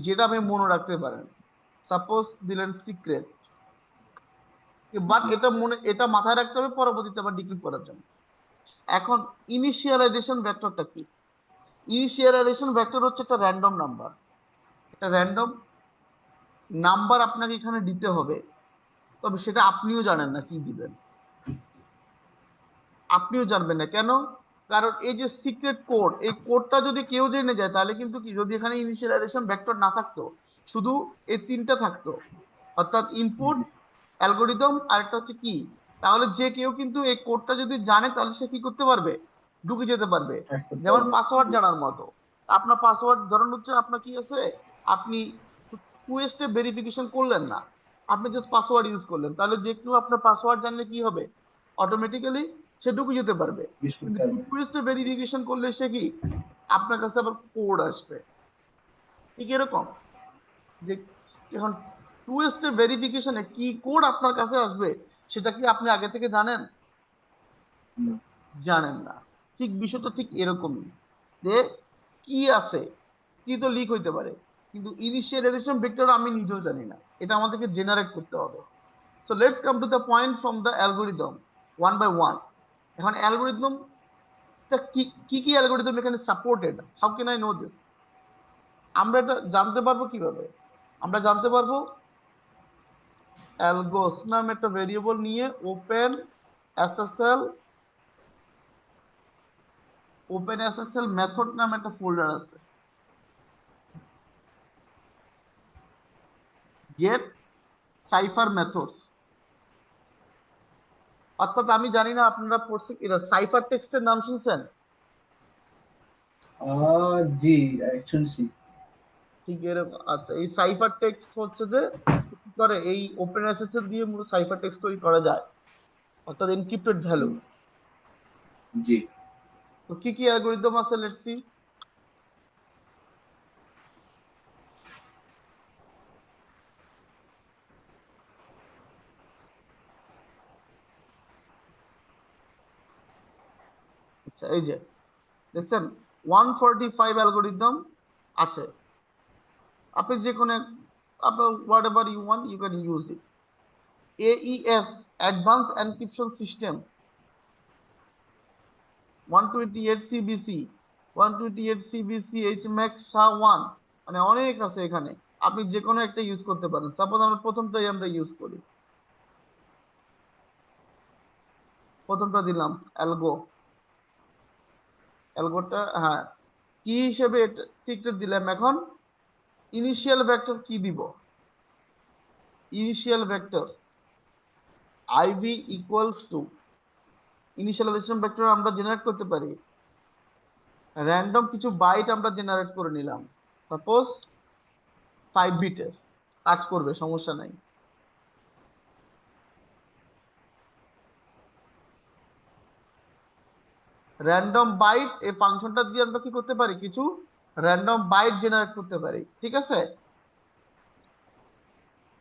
যেটা আপনি মনে রাখতে পারেন। সাপোজ দিলেন সিক্রেট, বাট জি। এটা মাথায় রাখতে হবে পরবর্তীতে আবার ডিক্রিপ্ট করার জন্য। এখন ইনিশিয়ালাইজেশন ভেক্টরটা কি? ইনিশিয়ালাইজেশন ভেক্টর হচ্ছে একটা র্যান্ডম নাম্বার। একটা র্যান্ডম নাম্বার আপনাকে এখানে দিতে হবে, তবে সেটা আপনিও জানেন না কি দিবেন। আপনিও জানবেন না কেন? কারণ এই যে সিক্রেট কোড, এই কোডটা যদি কেউ জেনে যায় তাহলে কিন্তু কি, যদি এখানে ইনিশিয়ালাইজেশন ভেক্টর না থাকতো, শুধু এই তিনটা থাকতো, অর্থাৎ ইনপুট, অ্যালগোরিদম আর একটা হচ্ছে কি, তাহলে যে কেউ কিন্তু এই কোডটা যদি জানে তাহলে সে কি করতে পারবে, ঢুকে যেতে পারবে। হ্যাক করতে যেমন পারবে। পাসওয়ার্ড জি। জানার মতো। আপনার পাসওয়ার্ড ধরুন হচ্ছে আপনার কি আছে, আপনি টু স্টেপ ভেরিফিকেশন করলেন না, আপনি জাস্ট পাসওয়ার্ড ইউজ করলেন, তাহলে যে কেউ আপনার পাসওয়ার্ড জানলে কি হবে, অটোমেটিক্যালি সে ঢুকে যেতে পারবে। ইউজ কিন্তু করতে পারবে। টু স্টেপ ভেরিফিকেশন করলে সে কি, আপনার কাছে আবার কোড আসবে। ঠিক এরকম যে এখন টু স্টেপ ভেরিফিকেশনে কি কোড আপনার কাছে আসবে সেটা কি আপনি আগে থেকে জানেন? না। জানেন না। ঠিক বিষয়টা ঠিক এরকমই, যে কি আছে, কি তো লিক হইতে পারে, কিন্তু ইনিশিয়ালাইজেশন ভেক্টর আমি নিজেও জানি না, এটা আমাদেরকে জেনারেট করতে হবে। So let's come to the point from the algorithm one by one. এখন অ্যালগোরিদম কি কি কি অ্যালগোরিদম এখানে supported, how can I know this? আমরা এটা জানতে পারবো কিভাবে? আমরা জানতে পারবো অ্যালগোস নাম একটা ভেরিয়েবল নিয়ে এসএসএল ওপেন এসএসএল মেথড নাম একটা ফোল্ডার আছে, গেট সাইফার মেথডস। অর্থাৎ আমি জানি না আপনারা পড়ছেন কিনা, সাইফার টেক্সটের নাম শুনছেন? জি, শুনছি। ঠিক এরকম। আচ্ছা, এই সাইফার টেক্সট হচ্ছে যে কি করে, এই ওপেন এসএসএল দিয়ে মূলত সাইফার টেক্সট তৈরি করা যায়, অর্থাৎ এনক্রিপ্টেড ভ্যালু। জি। তো কি কি অ্যালগোরিদম আছে, লেটস সি। আচ্ছা, এই যে দেখছেন 145 অ্যালগোরিদম আছে। আপনি যে কোনো আপনার whatever you want you can use it. AES advance encryption system, 128 CBC, 128 CBC H max one, মানে অনেক আছে এখানে। আপনি যে কোনো একটা ইউজ করতে পারেন। সাপোজ আমরা প্রথমটাই আমরা ইউজ করি, প্রথমটা দিলাম অ্যালগো। অ্যালগোটা, হ্যাঁ, কি হিসেবে সিক্রেট দিলাম। এখন ইনিশিয়াল ভেক্টর কি দিব? Initial vector IV equals to, initialization vector আমরা জেনারেট করতে পারি, র্যান্ডম কিছু বাইট আমরা জেনারেট করে নিলাম, সাপোজ 5 বিটের, কাজ করবে, সমস্যা নাই। র্যান্ডম বাইট এই ফাংশনটা দিয়ে আমরা কি করতে পারি, কিছু র্যান্ডম বাইট জেনারেট করতে পারি, ঠিক আছে?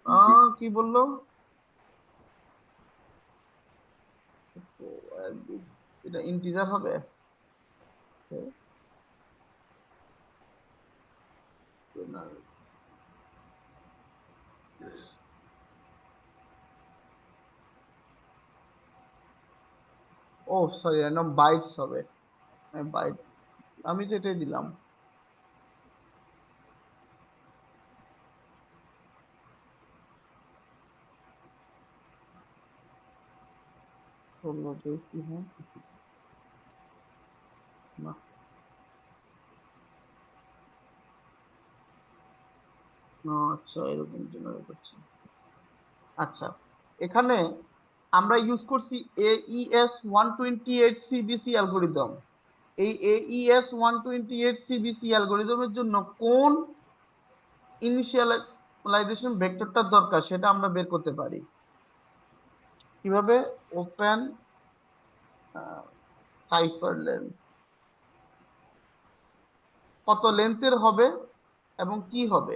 জি কি বললো? এটা ইন্টিজার হবে? ও সরি, র্যান্ডম বাইটস হবে। বাইট, আমি তো এটাই দিলাম। কি হয় না, আচ্ছা এরকম জেনারেট করছি। আচ্ছা, এখানে আমরা ইউজ করছি AES-128 CBC অ্যালগোরিদম। এই AES-128 CBC অ্যালগোরিদমের জন্য কোন ইনিশিয়ালাইজেশন ভেক্টরটা দরকার সেটা আমরা বের করতে পারি কিভাবে? ওপেন সাইফার লেন্থ কত লেন্থের হবে এবং কি হবে,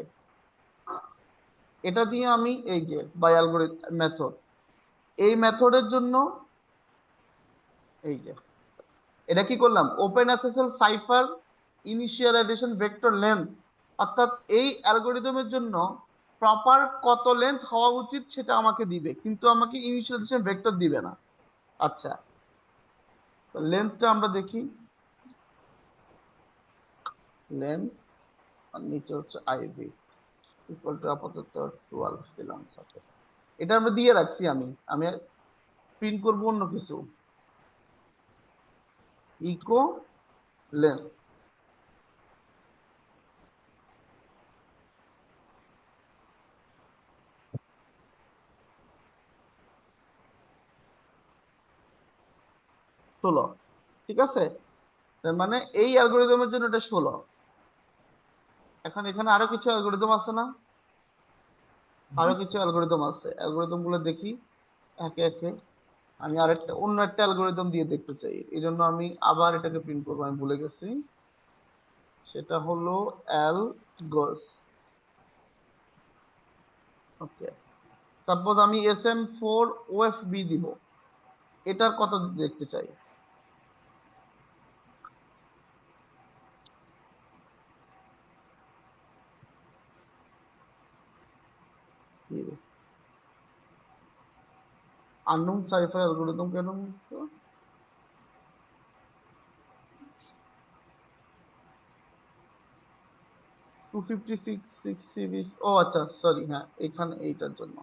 এটা দিয়ে আমি এই যে বাই অ্যালগোরিদম মেথড, এই মেথডের জন্য এই যে এটা কি করলাম, open SSL cipher initialization vector length, অর্থাৎ এই অ্যালগোরিদমের জন্য প্রপার কত লেন্থ হওয়া উচিত সেটা আমাকে দিবে, কিন্তু আমাকে ইনিশিয়ালাইজেশন ভেক্টর দিবে না। আচ্ছা, লেন্থটা আমরা দেখি, লেন্থ আর নিচে হচ্ছে আইভি ইকুয়াল টু আপাতত 12 দিলাম সাথে। এটা আমরা দিয়ে রাখছি, আমি আমি প্রিন্ট করবো অন্য কিছু, ইকো লেন্থ। 16, ঠিক আছে? তার মানে এই অ্যালগোরিদমের জন্য এটা 16। এখন এখানে আরো কিছু অ্যালগোরিদম আছে না? জি আরো কিছু অ্যালগোরিদম আছে, অ্যালগোরিদম গুলো দেখি একে একে। আমি আরেকটা অন্য একটা অ্যালগোরিদম দিয়ে দেখতে চাই, এই জন্য আমি আবার এটাকে প্রিন্ট করবো, আমি ভুলে গেছি। সেটা হলো অ্যালগোস। ওকে, সাপোজ আমি SM4OFB দিব, এটার কত দেখতে চাই। আননোন সাইফার অ্যালগোরিদম কেন হচ্ছে? 256 CB, ও আচ্ছা সরি, হ্যাঁ এখানে এইটার জন্য,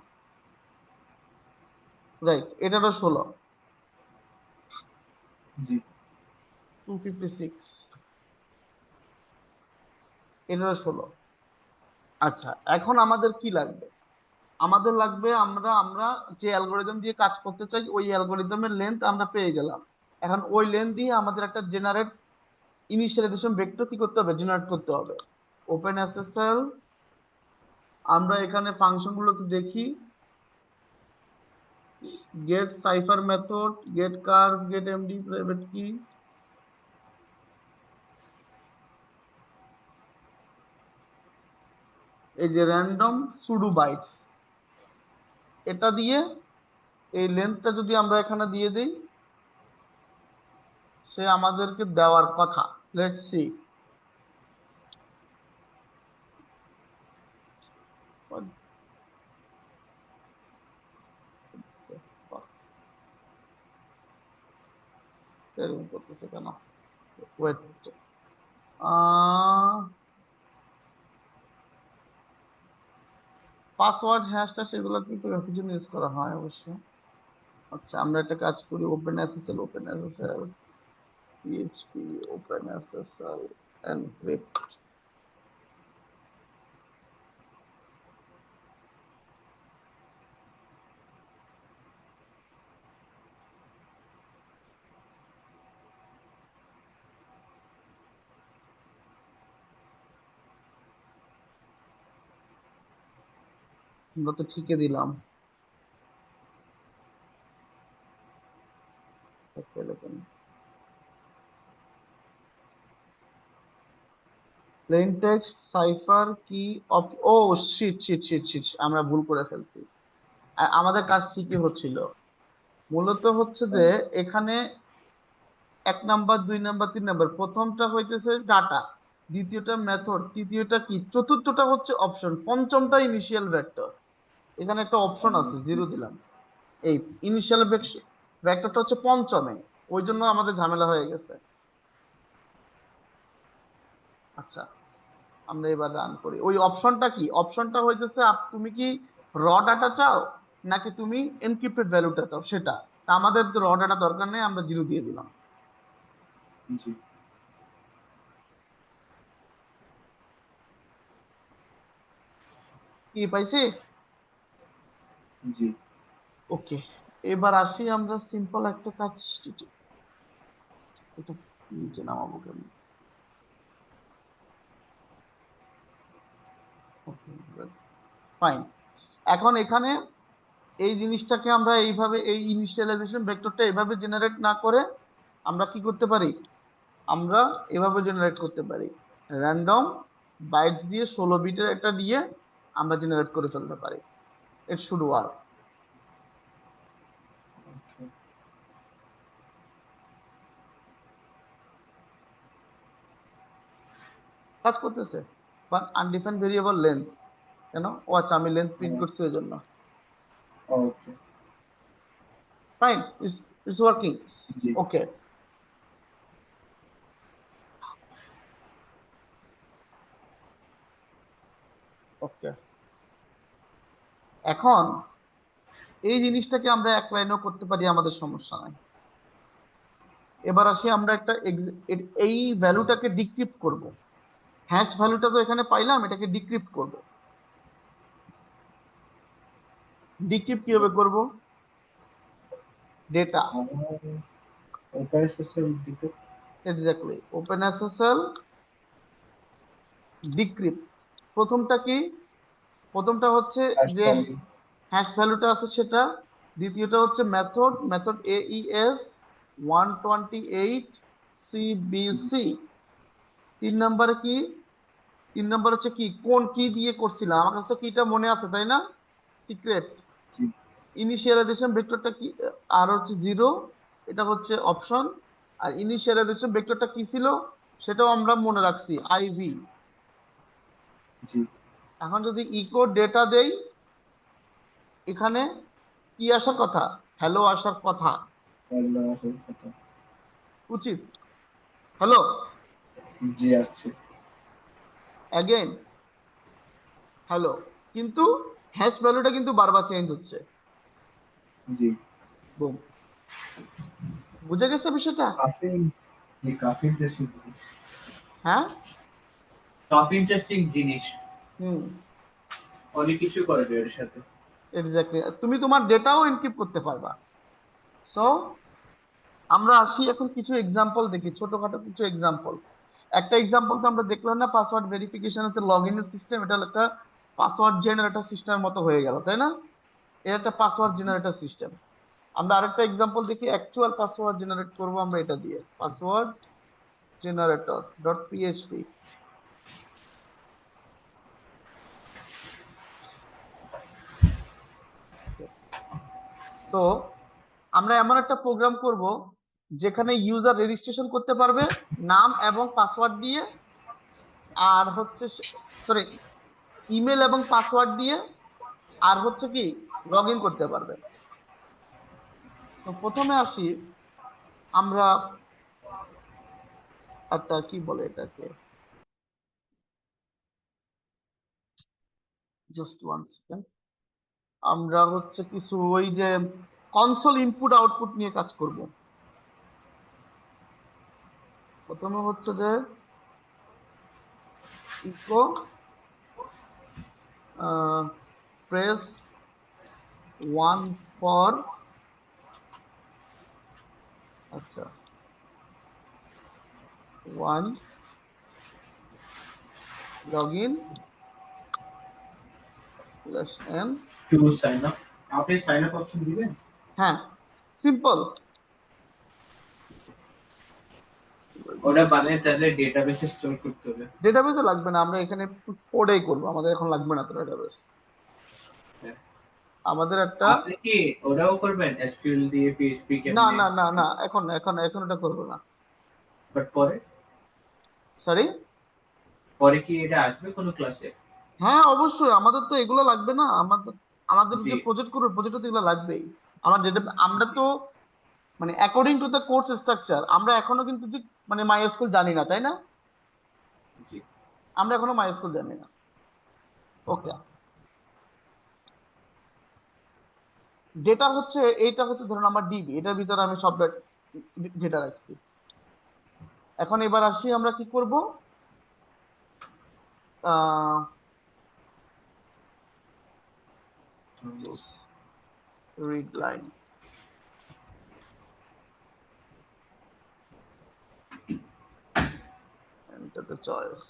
রাইট, এটারও 16, জি 256, এটারও 16। আচ্ছা, এখন আমাদের কি লাগবে? আমাদের লাগবে, আমরা আমরা যে অ্যালগোরিদম দিয়ে কাজ করতে চাই ওই অ্যালগোরিদমের লেন্থ আমরা পেয়ে গেলাম। এখন ওই লেন্থ দিয়ে আমাদের একটা জেনারেট ইনিশিয়ালাইজেশন ভেক্টর কি করতে হবে, জেনারেট করতে হবে। ওপেন এসএসএল, আমরা এখানে ফাংশন গুলোতে দেখি, get cipher method, get curve, get MD private key, এই যে র্যান্ডম সুডো বাইটস, এটা দিয়ে এই লেন্থটা যদি আমরা এখানে দিয়ে দিই, সে আমাদেরকে দেওয়ার কথা। লেটস সি, এরকম করতেছে কেন? ওয়েট, পাসওয়ার্ড হ্যাশটা সেগুলো কিন্তু কিছু ইউজ করা হয় অবশ্য। আচ্ছা, আমরা একটা কাজ করি, open SSL, open SSL PHP, open SSL encrypt. আমরা তো ঠিকই দিলাম। প্লেন টেক্সট সাইফার কি ও শিট শিট শিট শিট, আমরা ভুল করে ফেলছি। আমাদের কাজ ঠিকই হচ্ছিল। মূলত হচ্ছে যে এখানে 1 নাম্বার 2 নাম্বার 3 নাম্বার, প্রথমটা হইতেছে ডাটা, দ্বিতীয়টা মেথড, তৃতীয়টা কি, চতুর্থটা হচ্ছে অপশন, পঞ্চমটা ইনিশিয়াল ভেক্টর। এখানে একটা অপশন আছে, 0 দিলাম। এই ইনিশিয়াল ভেক্টরটা হচ্ছে পঞ্চমে, ওই জন্য আমাদের ঝামেলা হয়ে গেছে। আচ্ছা, আমরা এবার রান করি। ওই অপশনটা কি, অপশনটা হইতেছে তুমি কি র ডাটা চাও নাকি তুমি এনক্রিপ্টেড ভ্যালুটা চাও সেটা। তা আমাদের তো র ডাটা দরকার নেই, আমরা 0 দিয়ে দিলাম। জি কি পাইছি? জি ওকে, এবার আসি আমরা সিম্পল একটা কাজ, এটা নিচে নামাবো কেমন? ওকে, ফাইন। এখন এখানে এই জিনিসটাকে আমরা এইভাবে, এই ইনিশিয়ালাইজেশন ভেক্টরটা এইভাবে জেনারেট না করে আমরা কি করতে পারি, আমরা এভাবে জেনারেট করতে পারি। র্যান্ডম বাইটস দিয়ে 16 বিটের একটা দিয়ে আমরা জেনারেট করে ফেলতে পারি। It should work. কাজ করতেছে, বাট আনডিফাইন্ড ভেরিয়েবল লেন্থ কেন? ও আচ্ছা, আমি লেন্থ প্রিন্ট করছি ওই জন্য। Okay fine, it's it's working. জি ওকে, ওকে। এখন এই জিনিসটাকে আমরা এক লাইনেও করতে পারি, আমাদের সমস্যা নাই। এবার আসি আমরা একটা এই ভ্যালুটাকে ডিক্রিপ্ট করব। হ্যাশ ভ্যালুটা তো এখানে পাইলাম, এটাকে ডিক্রিপ্ট করব। ডিক্রিপ্ট কিভাবে করব? ডেটা, আমার ওপেনএসএসএল দিকে এক্স্যাক্টলি, ওপেন এসএসএল ডিক্রিপ্ট। প্রথমটা কি, প্রথমটা হচ্ছে যে হ্যাশট্যাগ হ্যাশ ভ্যালুটা আছে সেটা, দ্বিতীয়টা হচ্ছে মেথড, মেথড AES 128 CBC। 3 নম্বরে কি, 3 নম্বর হচ্ছে কি, কোন কি দিয়ে করছিলাম, আমার কাছে তো কিটা মনে আছে তাই না, সিক্রেট। জি ইনিশিয়ালাইজেশন ভেক্টরটা কি, আর হচ্ছে 0, এটা হচ্ছে অপশন। আর ইনিশিয়ালাইজেশন ভেক্টরটা কি ছিল সেটাও আমরা মনে রাখছি, IV। জি এখন যদি ইকো ডেটা দেই, এখানে কি আসার কথা, হ্যালো আসার কথা, আল্লাহ হাফেজ কথা উচিত, হ্যালো। জি আছে অ্যাগেন হ্যালো, কিন্তু হ্যাশ ভ্যালুটা কিন্তু বারবার চেঞ্জ হচ্ছে। জি বুম, বুঝে গেছে বিষয়টা? কাফি জি কাফি ইন্টারেস্টিং জিনিস হ্যাঁ, কাফি ইন্টারেস্টিং জিনিস হুম, অনেক কিছু করে এর সাথে এক্স্যাক্টলি, তুমি তোমার ডেটাও এনক্রিপ্ট করতে পারবা। সো আমরা আসি এখন কিছু এক্সাম্পল দেখি, ছোটখাটো কিছু এক্সাম্পল। একটা এক্সাম্পল তো আমরা দেখলাম না, পাসওয়ার্ড ভেরিফিকেশন হচ্ছে লগ ইনের সিস্টেম, এটা হলো একটা পাসওয়ার্ড জেনারেটর সিস্টেমের মতো হয়ে গেল তাই না? এটা একটা পাসওয়ার্ড জেনারেটর সিস্টেম। আমরা আরেকটা এক্সাম্পল দেখি, অ্যাকচুয়াল পাসওয়ার্ড জেনারেট করব আমরা এটা দিয়ে, পাসওয়ার্ড জেনারেটর ডট পিএইচপি। তো আমরা এমন একটা প্রোগ্রাম করব যেখানে ইউজার রেজিস্ট্রেশন করতে পারবে নাম এবং পাসওয়ার্ড দিয়ে, আর হচ্ছে সরি, ইমেল এবং পাসওয়ার্ড দিয়ে, আর হচ্ছে কি লগ ইন করতে পারবে। তো প্রথমে আসি আমরা, একটা কি বলে এটাকে, জাস্ট ওয়ান সেকেন্ড, আমরা হচ্ছে কিছু ওই যে কনসোল ইনপুট আউটপুট নিয়ে কাজ করব। প্রথমে হচ্ছে যে ইকো প্রেস 1 ফর, আচ্ছা 1 log in plus N. To sign up আপনি সাইন আপ অপশন দিবেন হ্যাঁ, সিম্পল, ওটা বানায় তাহলে ডেটাবেসে স্টোর করতে হবে। ডেটাবেসে লাগবে না, আমরা এখানে কোডেই করবো, আমাদের এখন লাগবে না তো ডেটাবেস। হ্যাঁ। আমাদের একটা আপনি কি ওটাও করবেন এসকিউএল দিয়ে পিএইচপি না কেমনে? না না না, এখন এটা করবো না। বাট পরে সরি। পরে কি এটা আসবে কোনো ক্লাসে? হ্যাঁ অবশ্যই, আমাদের তো এগুলো লাগবে না, আমাদের আমাদের জি যে প্রজেক্ট করবো প্রজেক্টে তো এগুলো লাগবেই। আমার ডেটা আমরা তো মানে according to the course structure আমরা এখনো কিন্তু ঠিক মানে মাইস্কুল জানি না, তাই না? জি আমরা এখনো মাইস্কুল জানি না। ওকে, ডেটা হচ্ছে এইটা হচ্ছে ধরুন আমার ডিবি, এটার ভিতরে আমি সব ডেটা রাখছি। এখন এবার আসি আমরা কি করব, ah read line, enter the choice.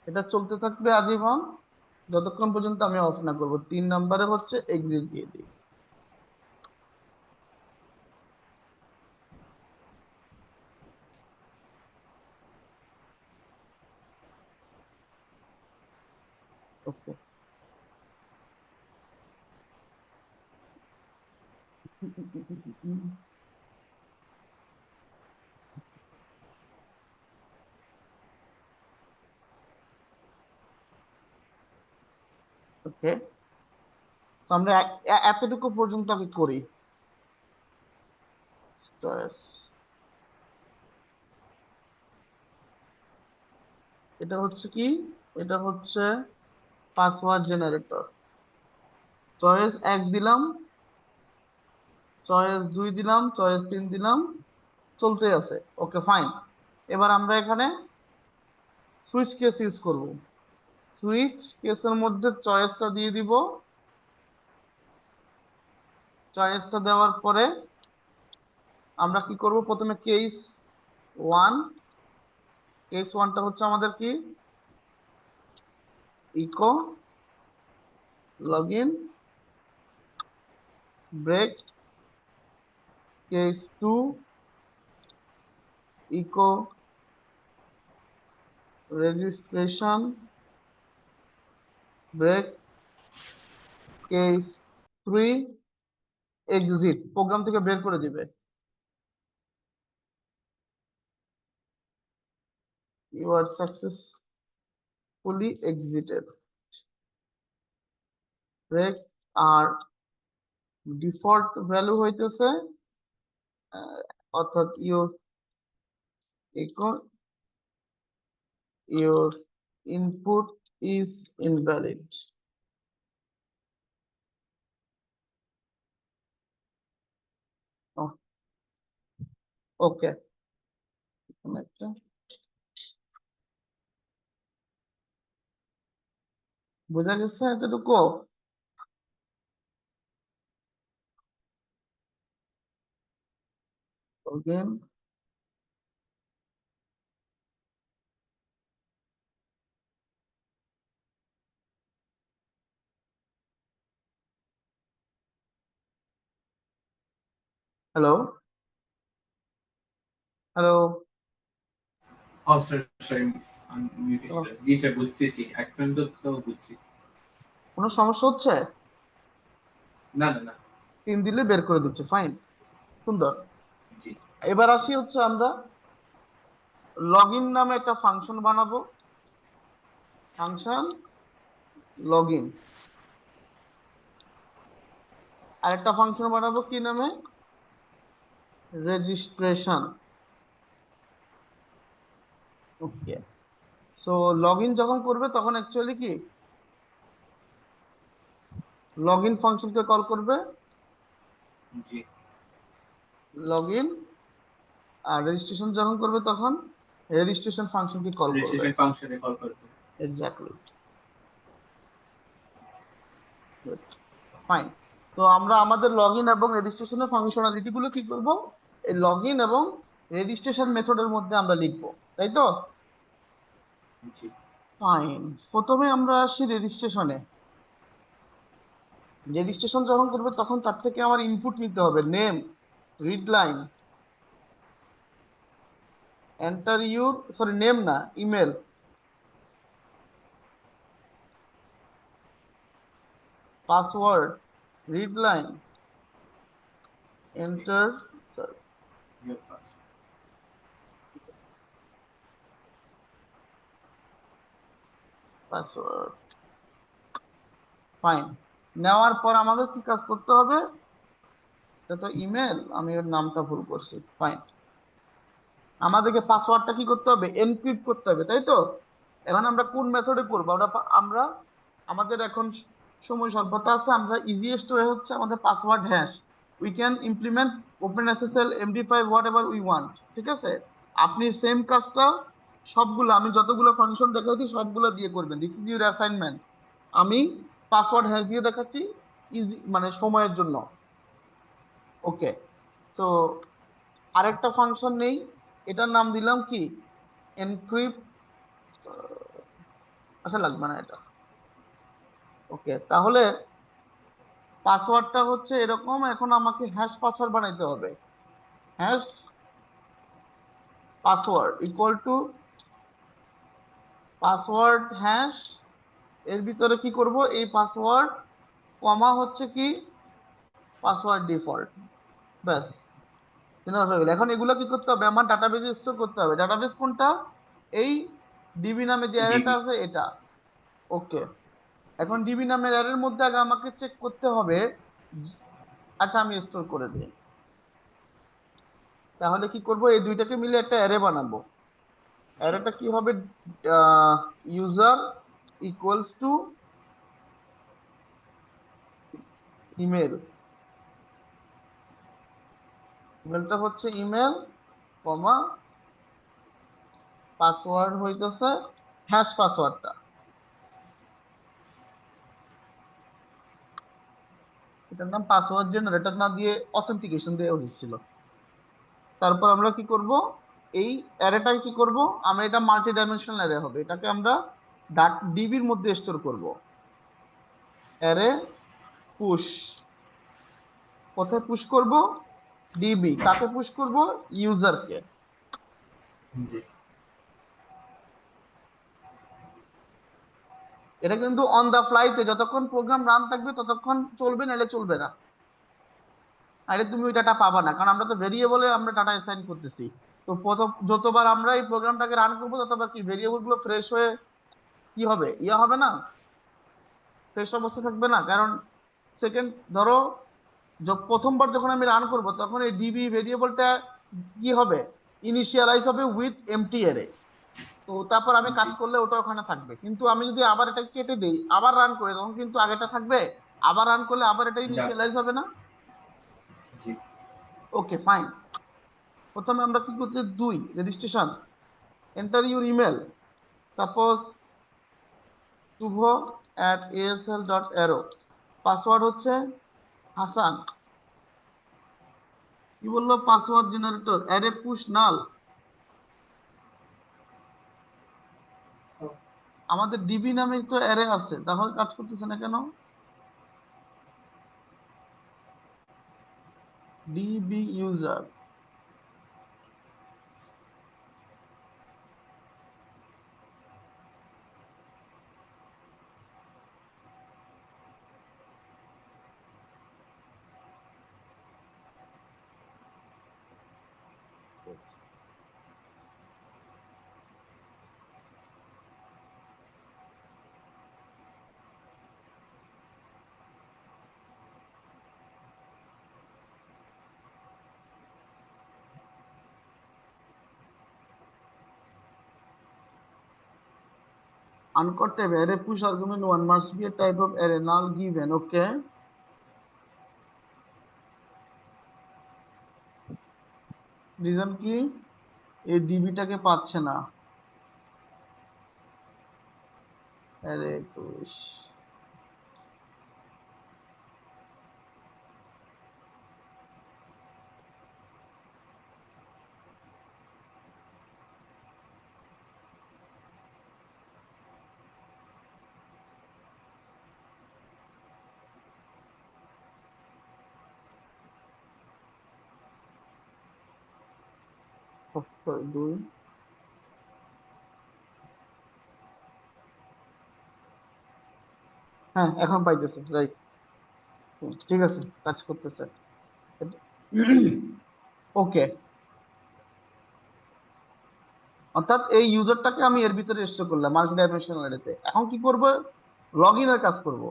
এটা চলতে থাকবে আজীবন, যতক্ষণ পর্যন্ত আমি অফ না করবো। 3 নম্বরে হচ্ছে এক্সিট দিয়ে দিই। ওকে, ওকে, তো আমরা এতটুকু পর্যন্ত আমি করি। চয়েস, এটা হচ্ছে কি, এটা হচ্ছে পাসওয়ার্ড জেনারেটর। চয়েস 1 দিলাম, চয়েস 2 দিলাম, চয়েস 3 দিলাম, চলতে আছে। Okay fine. এবার আমরা এখানে সুইচ কেস ইউজ করব। সুইচ কেসের মধ্যে চয়েসটা দিয়ে দিব। চয়েসটা দেওয়ার পরে আমরা কি করব, প্রথমে কেস 1, কেস 1টা হচ্ছে আমাদের কি, echo login break, case 2 echo registration break, case 3 exit, program থেকে বের করে দিবে। You are successfully exited break. আর ডিফল্ট ভ্যালু হইতেছে অর্থাৎ echo your input is invalid. Okay, একটা বোঝা গেছে এতটুকু? ওকে, হ্যালো, হ্যালো, ও স্যার সরি আমি মিউটে ছিলাম। জি স্যার বুঝতেছি এক পর্যন্ত তো বুঝছি। কোনো সমস্যা হচ্ছে? না না না 3 দিলে বের করে দিচ্ছে, ফাইন, সুন্দর। জি এবার আসি হচ্ছে আমরা লগইন নামে একটা ফাংশন বানাবো। ফাংশন লগইন, আর একটা ফাংশন বানাবো কি নামে, রেজিস্ট্রেশন। ওকে, সো লগইন যখন করবে তখন অ্যাকচুয়ালি কি লগইন ফাংশনকে কল করবে, জি লগ ইন, আর রেজিস্ট্রেশন যখন করবে তখন রেজিস্ট্রেশন ফাংশনকে কল করবে। রেজিস্ট্রেশন ফাংশনে কল করবে। Exactly, fine. তো আমরা আমাদের লগ ইন এবং রেজিস্ট্রেশনের ফাংশনালিটি গুলো কি করব, এই লগ ইন এবং রেজিস্ট্রেশন মেথডের মধ্যে আমরা লিখবো, তাই তো? জি ফাইন। প্রথমে আমরা আসি রেজিস্ট্রেশনে। রেজিস্ট্রেশন যখন করবে তখন তার থেকে আমার ইনপুট নিতে হবে, name, read line, enter your, sorry name না, email, password, read line, enter, your pass. Password. Fine. নেওয়ার পর আমাদের কি কাজ করতে হবে? এটা তো ইমেল, আমি ওর নামটা ভুল করছি। ফাইন, আমাদেরকে পাসওয়ার্ডটা কি করতে হবে, এনক্রিপ্ট করতে হবে, তাই তো? এখন আমরা কোন মেথডে করবো? আমরা আমাদের এখন সময় স্বল্পতা আছে, আমরা ইজিয়েস্ট ওয়ে হচ্ছে আমাদের password hash. We can implement open SSL, MD five, whatever we want, ঠিক আছে? আপনি সেম কাজটা সবগুলো, আমি যতগুলো ফাংশন দেখাচ্ছি সবগুলো দিয়ে করবেন। This is your assignment. আমি পাসওয়ার্ড হ্যাশ দিয়ে দেখাচ্ছি, ইজি মানে সময়ের জন্য। ওকে, সো আরেকটা ফাংশন নেই, এটার নাম দিলাম কি, এনক্রিপ্ট। আচ্ছা, লাগবে না এটা। ওকে, তাহলে পাসওয়ার্ডটা হচ্ছে এরকম। এখন আমাকে হ্যাশ পাসওয়ার্ড বানাইতে হবে। Hash password equal to password hash, এর ভিতরে কি করব, এই পাসওয়ার্ড কমা হচ্ছে কি পাসওয়ার্ড ডিফল্ট, ব্যাস, হয়ে গেল। এখন এগুলো কি করতে হবে, আমার ডাটাবেজে স্টোর করতে হবে। ডাটাবেস কোনটা? এই ডিবি নামে যে অ্যারেটা ডিবি। আছে এটা। ওকে, এখন ডিবি নামের অ্যারের মধ্যে আগে আমাকে চেক করতে হবে। আচ্ছা, আমি স্টোর করে দিই। তাহলে কি করব, এই দুইটাকে মিলে একটা অ্যারে বানাবো। অ্যারেটা কি হবে, ইউজার ইকুয়ালস টু ইমেল। ইমেলটা হচ্ছে ইমেল, কমা পাসওয়ার্ড হইতেছে হ্যাশ পাসওয়ার্ডটা। এটার নাম পাসওয়ার্ড জেনারেটর না দিয়ে অথেন্টিকেশন দিয়ে হয়েছিল। তারপর আমরা কি করব, এই অ্যারেটাকে কি করব, আমরা এটা মাল্টি ডাইমেনশনাল অ্যারে হবে, এটাকে আমরা ডিবির মধ্যে স্টোর করব। অ্যারে পুশ, কোথায় পুশ করব, ডিবি। কাকে পুশ করব, ইউজারকে। জি এটা কিন্তু অন দা ফ্লাইতে যতক্ষণ প্রোগ্রাম রান থাকবে ততক্ষণ চলবে, নাহলে চলবে না। নাহলে তুমি ওই ডাটা পাবা না, কারণ আমরা তো ভেরিয়েবলে আমরা ডাটা অ্যাসাইন করতেছি। তো প্রথম যতবার আমরা এই প্রোগ্রামটাকে রান করবো ততবার কি ভেরিয়েবল গুলো ফ্রেশ হয়ে কি হবে, ইয়া হবে না, ফ্রেশ অবস্থা থাকবে না। কারণ সেকেন্ড ধরো, প্রথমবার যখন আমি রান করব তখন এই ডিবি ভেরিয়েবলটা কি হবে, ইনিশিয়ালাইজ হবে উইথ এমটি অ্যারে। তো তারপর আমি কাজ জি করলে ওটা ওখানে থাকবে। কিন্তু আমি যদি আবার এটা কেটে দিই, আবার রান করি, তখন কিন্তু আগেটা থাকবে। আবার রান করলে আবার এটা না ইনিশিয়ালাইজ হবে না। জি ওকে, ফাইন। প্রথমে আমরা কি করতে, দুই, registration, enter your email, suppose শুভ@asl.aero, পাসওয়ার্ড হচ্ছে হাসান। কি বললো, password generator array push null. আমাদের ডিবি নামে তো অ্যারে আছে, তাহলে কাজ করতেছে না কেন? DB user, uncaught tab array push argument 1 must be a type of array null given. Okay, reason কি? এই ডিবিটাকে পাচ্ছে না। আরে পুষ। দুই। হ্যাঁ, এখন পাইতেছে, রাইট। ঠিক আছে, কাজ করতেছে। ওকে, অর্থাৎ এই ইউজারটাকে আমি এর ভিতরে রেজিস্টার করলাম মাল্টি ডাইমেনশনাল অ্যারেতে। এখন কি করব? লগ ইনের কাজ করব।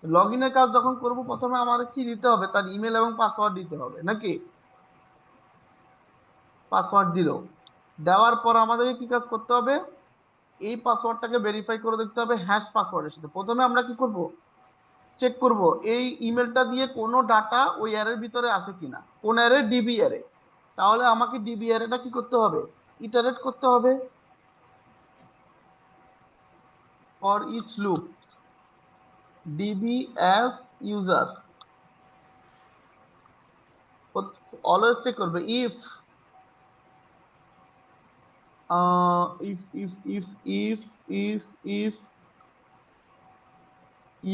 লগ ইনের কাজ যখন করব, প্রথমে আমার কি দিতে হবে? তার ইমেল এবং পাসওয়ার্ড দিতে হবে নাকি? পাসওয়ার্ড দিল, দেওয়ার পর আমাদেরকে কি কাজ করতে হবে? এই পাসওয়ার্ডটাকে ভেরিফাই করে দেখতে হবে হ্যাশ পাসওয়ার্ডের সাথে। প্রথমে আমরা কি করব? চেক করব এই ইমেলটা দিয়ে কোনো ডাটা ওই অ্যারের ভিতরে আছে কিনা। কোন অ্যারে? DB array. তাহলে আমাকে ডিবি অ্যারেটা কি করতে হবে? ইটারেট করতে হবে। For each loop DB as user, always check করবে if if if if if if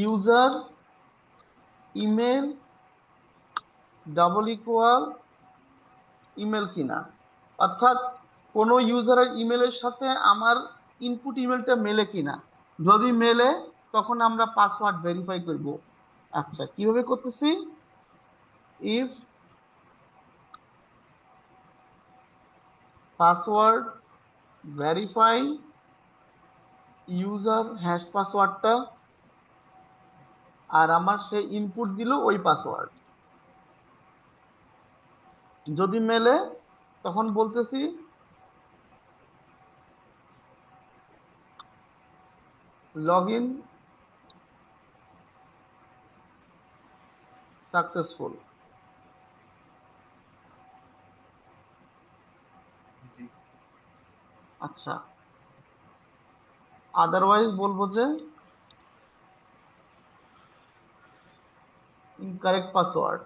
user email double equal email কিনা। অর্থাৎ কোন ইউজারের ইমেলের সাথে আমার ইনপুট ইমেলটা মেলে কিনা। যদি মেলে, তখন আমরা পাসওয়ার্ড ভেরিফাই করব। আচ্ছা, কিভাবে করতেছি? If password verify user hash পাসওয়ার্ডটা, আর আমার সে ইনপুট দিল ওই পাসওয়ার্ড। যদি মেলে, তখন বলতেছি লগ ইন সাকসেসফুল। জি। আচ্ছা, আদারওয়াইজ বলবো যে ইনকারেক্ট পাসওয়ার্ড।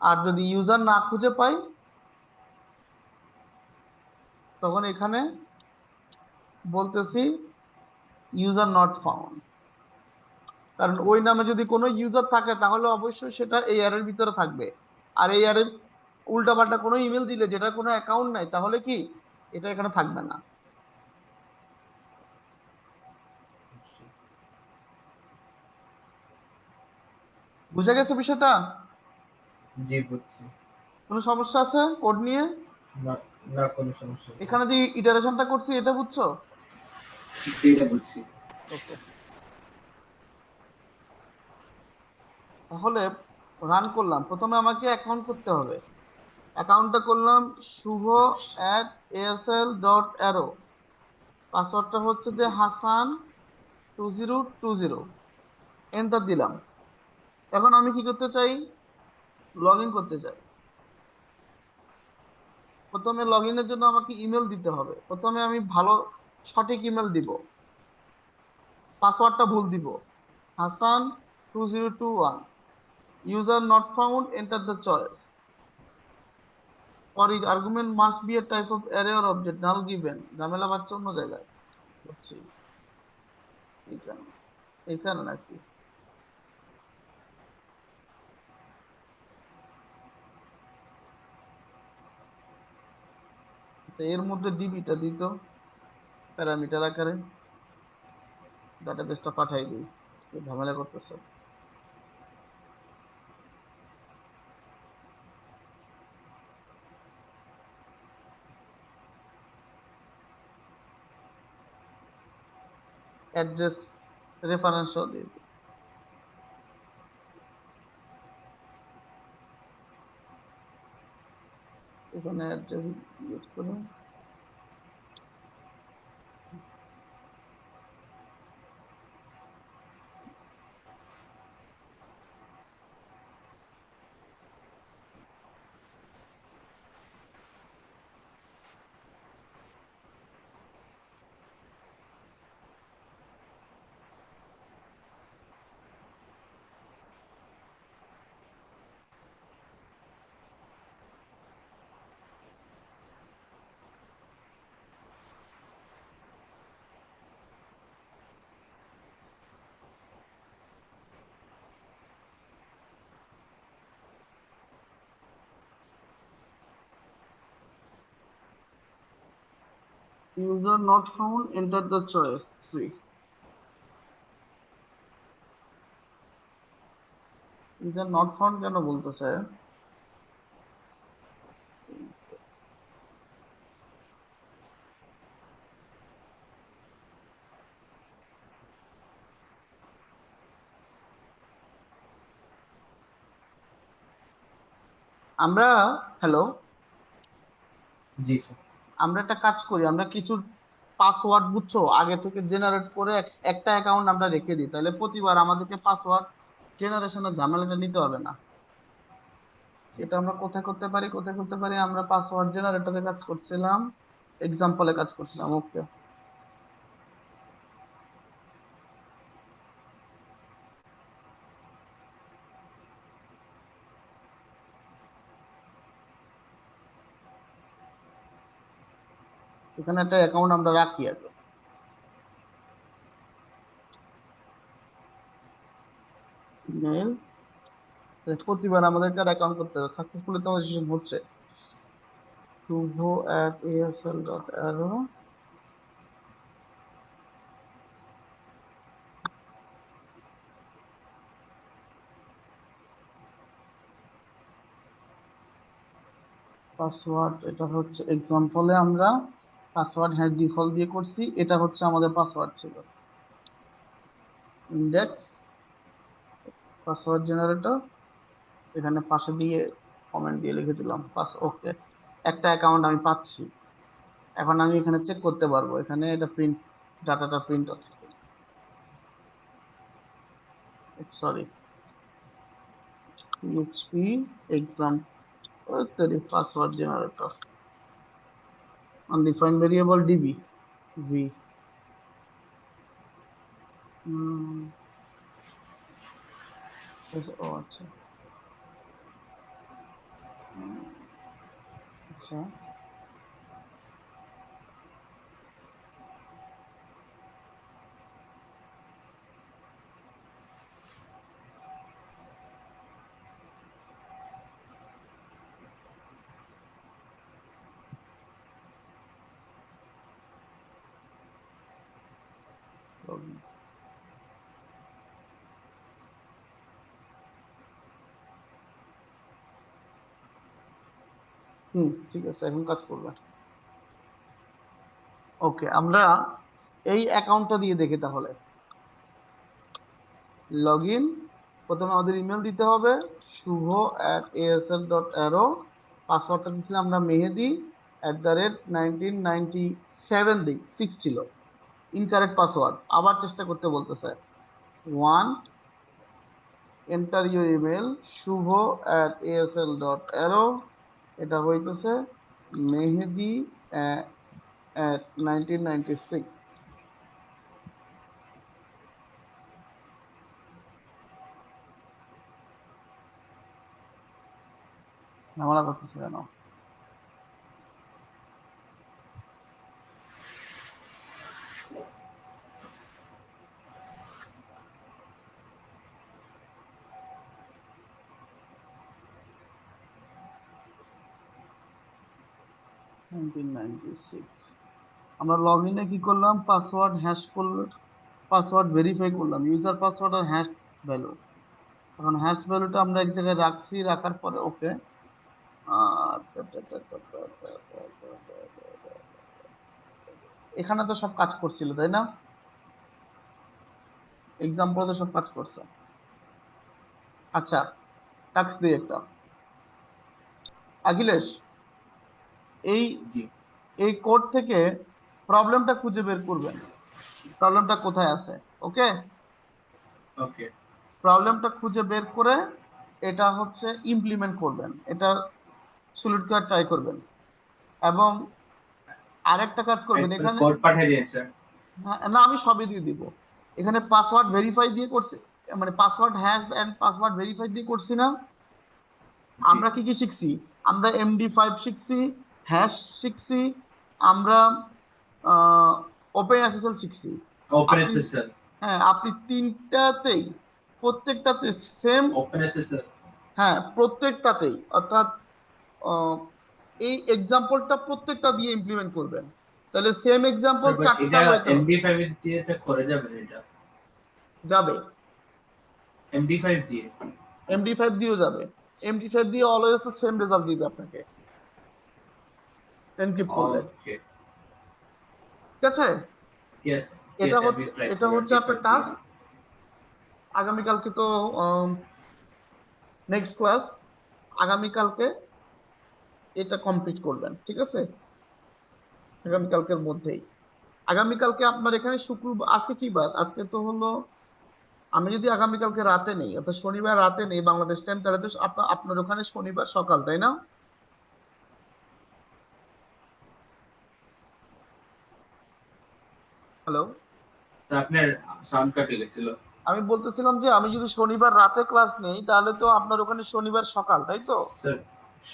আর যদি ইউজার না খুঁজে পাই, তখন এখানে বলতেছি ইউজার নট ফাউন্ড। কারণ ওই নামে যদি কোনো ইউজার থাকে, তাহলে অবশ্যই সেটা এই এর ভিতরে থাকবে। আর এই এর উল্টাপাল্টা কোনো ইমেল দিলে, যেটা কোনো অ্যাকাউন্ট নাই, তাহলে কি এটা এখানে থাকবে না। বুঝে গেছে বিষয়টা? জি, বুঝছি। কোনো সমস্যা আছে কোড নিয়ে? না, না, কোনো সমস্যা নেই। এখানে যে ইটারেশনটা করছি, এটা বুঝছো? জি, এটা বুঝছি। ওকে, তাহলে রান করলাম। প্রথমে আমাকে অ্যাকাউন্ট করতে হবে। অ্যাকাউন্টটা করলাম শুভ@asl.aero। পাসওয়ার্ডটা হচ্ছে যে জি। হাসান 2020। এন্টার দিলাম। এখন আমি কি করতে চাই? লগ ইন করতে চাই। প্রথমে লগ ইনের জন্য আমাকে ইমেল দিতে হবে। প্রথমে আমি ভালো সঠিক ইমেল দিব, পাসওয়ার্ডটা ভুল দিব। Hasan 2021, user not found, enter the choice. For each argument must be a type of array or object null given. ঝামেলা বাচ্চা অন্য জায়গায় বুঝছি। এখানে, এখানে নাকি? তো এর মধ্যে ডিবিটা দিত প্যারামিটার আকারে, ডাটাবেসটা পাঠাই দিই। কি ঝামেলা করতেছে? অ্যাড্রেস রেফারেন্স দিয়ে দিই। এখানে অ্যাড্রেস ইউজ করে User not found, enter the choice 3. User not found কেন বলতেছে? আমরা হ্যালো জি স্যার। আমরা একটা কাজ করি, আমরা কিছু পাসওয়ার্ড বুঝছো আগে থেকে জেনারেট করে একটা অ্যাকাউন্ট আমরা রেখে দিই, তাহলে প্রতিবার আমাদেরকে পাসওয়ার্ড জেনারেশনের ঝামেলাটা নিতে হবে না। এটা আমরা কোথায় করতে পারি, কোথায় করতে পারি? আমরা পাসওয়ার্ড জেনারেটরে কাজ করছিলাম, এক্সাম্পলে কাজ করছিলাম। ওকে, এখানে একটা অ্যাকাউন্ট আমরা রাখি আগে। ইমেল, প্রতিবার আমাদেরকে অ্যাকাউন্ট করতে হবে। সাকসেসফুলি তো রেজিস্ট্রেশন হচ্ছে। শুভ@asl.aero, পাসওয়ার্ড এটা হচ্ছে এক্সাম্পলে আমরা পাসওয়ার্ড হ্যাশ ডিফল্ট দিয়ে করছি, এটা হচ্ছে আমাদের পাসওয়ার্ড ছিল। ইন্ডেক্স পাসওয়ার্ড জেনারেটর, এখানে পাশে দিয়ে কমেন্ট দিয়ে লিখে দিলাম পাস। ওকে, একটা অ্যাকাউন্ট আমি পাচ্ছি। এখন আমি এখানে চেক করতে পারবো এখানে এটা প্রিন্ট, ডাটাটা প্রিন্ট আছে। Sorry, PHP exam password generator undefined variable db v ও আচ্ছা আচ্ছা login। ঠিক আছে, এখন কাজ করবে। ওকে, আমরা এই অ্যাকাউন্টটা দিয়ে দেখি তাহলে। লগইন, প্রথমে আমাদের ইমেল দিতে হবে শুভ@asl.aero, পাসওয়ার্ডটা দিয়েছিলাম আমরা মেহেদি @1997 দিই, 6 ছিল। ইনকারেক্ট পাসওয়ার্ড, আবার চেষ্টা করতে বলতেছে। 1, এন্টার ইউর ইমেল শুভ@asl.aero, এটা হইতেছে মেহেদি @1996। ঝামেলা করতেছে কেন? আমরা লগ ইনে কি করলাম? পাসওয়ার্ড হ্যাশ করলাম, পাসওয়ার্ড ভেরিফাই করলাম, ইউজার পাসওয়ার্ড আর হ্যাশ ভ্যালু। এখন হ্যাশ ভ্যালুটা আমরা এক জায়গায় রাখছি, রাখার পরে ওকে। এখানে তো সব কাজ করছিল তাই না? এক্সাম্পল তো সব কাজ করছে। আচ্ছা, টাস্ক দিই একটা। আখিলেশ, এই জি এই কোড থেকে প্রবলেমটা খুঁজে বের করবেন, প্রবলেমটা কোথায় আছে। ওকে, ওকে প্রবলেমটা খুঁজে বের করে এটা হচ্ছে ইমপ্লিমেন্ট করবেন, এটা সলিউট করার ট্রাই করবেন। এবং আরেকটা কাজ করবেন একবার এখানে। কোড পাঠিয়ে দিন স্যার। না, আমি সবই দিয়ে দিব। এখানে পাসওয়ার্ড ভেরিফাই দিয়ে করছি, মানে password hash and password verify দিয়ে করছি না? জি আমরা কি কি শিখছি? আমরা MD5 শিখছি, হ্যাশ শিখছি, আমরা ওপেন এসএসএল শিখছি। ওপেন আপনি, এসএসএল। হ্যাঁ, আপনি তিনটাতেই, প্রত্যেকটাতে সেম। Open SSL. হ্যাঁ, প্রত্যেকটাতেই, অর্থাৎ আহ, এই এক্সাম্পলটা প্রত্যেকটা দিয়ে ইমপ্লিমেন্ট করবেন। তাহলে সেম এক্সাম্পল স্যার বাট 4টা এটা ওয়েতে MD5 দিয়ে এটা করে যাবে না, এটা যাবে, MD5 দিয়ে। এমডি5 দিয়েও যাবে। এমডি5 দিয়ে অলওয়েজ সেম রেজাল্ট দিবে আপনাকে এনক্রিপ্ট করলে। ওকে, ঠিক আছে, ঠিক এটা আছে, আমি হচ্ছে ট্রাই এটা করব হচ্ছে MD5 আপনার দিয়ে। টাস্ক। আগামীকালকে তো নেক্সট ক্লাস, আগামীকালকে এটা কমপ্লিট করবেন, ঠিক আছে, আগামীকালকের মধ্যেই। আগামীকালকে আপনার এখানে শুক্রবার, আজকে কি বার, আজকে তো হলো, আমি যদি আগামীকালকে রাতে নেই অর্থাৎ শনিবার রাতে নেই বাংলাদেশ টাইম, তাহলে তো আপনার ওখানে শনিবার সকাল, তাই না? হ্যালো, তো আপনার সাউন্ড কাটে গেছিল। আমি বলতেছিলাম যে আমি যদি শনিবার রাতে ক্লাস নেই তাহলে তো আপনার ওখানে শনিবার সকাল, তাই তো? স্যার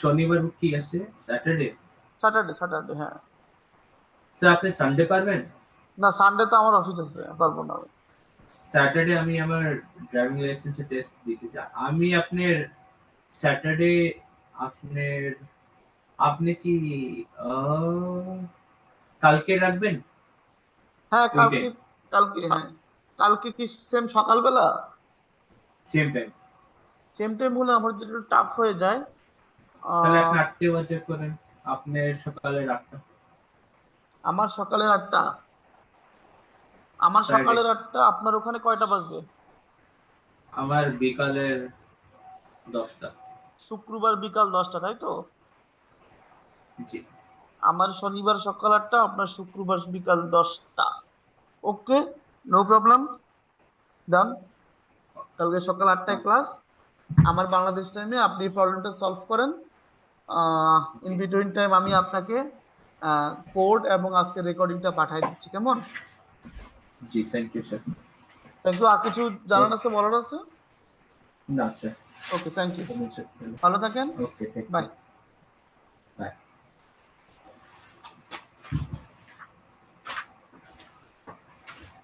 শনিবার কি আছে? স্যাটারডে। স্যাটারডে, স্যাটারডে, হ্যাঁ। স্যার আপনি সানডে পারবেন? না, সানডে তো আমার অফিস আছে, পারবো না আমি। স্যাটারডে আমি আমার ড্রাইভিং লাইসেন্সের টেস্ট দিতে চাই। আমি আপনার স্যাটারডে, আপনার, আপনি কি আহ, কালকে রাখবেন হ্যাঁ ওই কালকে, টাইম, কালকে হ্যাঁ, কালকে কি সেম সকালবেলা? Same time? সেম টাইম হলে আমার যেটা টাফ হয়ে যায়। তাহলে আপনি আহ 8টে বাজে করেন, আপনার সকালে 8টা। আমার সকালের 8টা, আমার ফ্রাইডে সকালের 8টা, আপনার ওখানে কয়টা বাজবে? আমার বিকালের 10টা। শুক্রবার বিকাল 10টা, তাই তো? জি। আমার শনিবার সকাল 8টা, আপনার শুক্রবার বিকাল 10টা। ওকে, নো প্রবলেম, ডান। কালকে সকাল 8টায় ক্লাস, আমার বাংলাদেশ টাইমে আপনি প্রবলেমটা সলভ করেন। In G. বিটুইন টাইম আমি আপনাকে কোড এবং আজকে রেকর্ডিংটা পাঠিয়ে দিচ্ছি, কেমন? জি, thank you sir. Thank you. আর কিছু জানার আছে, বলার আছে? না স্যার। Okay, thank you. ওকে, ভালো থাকেন। Thank bye. ইউ।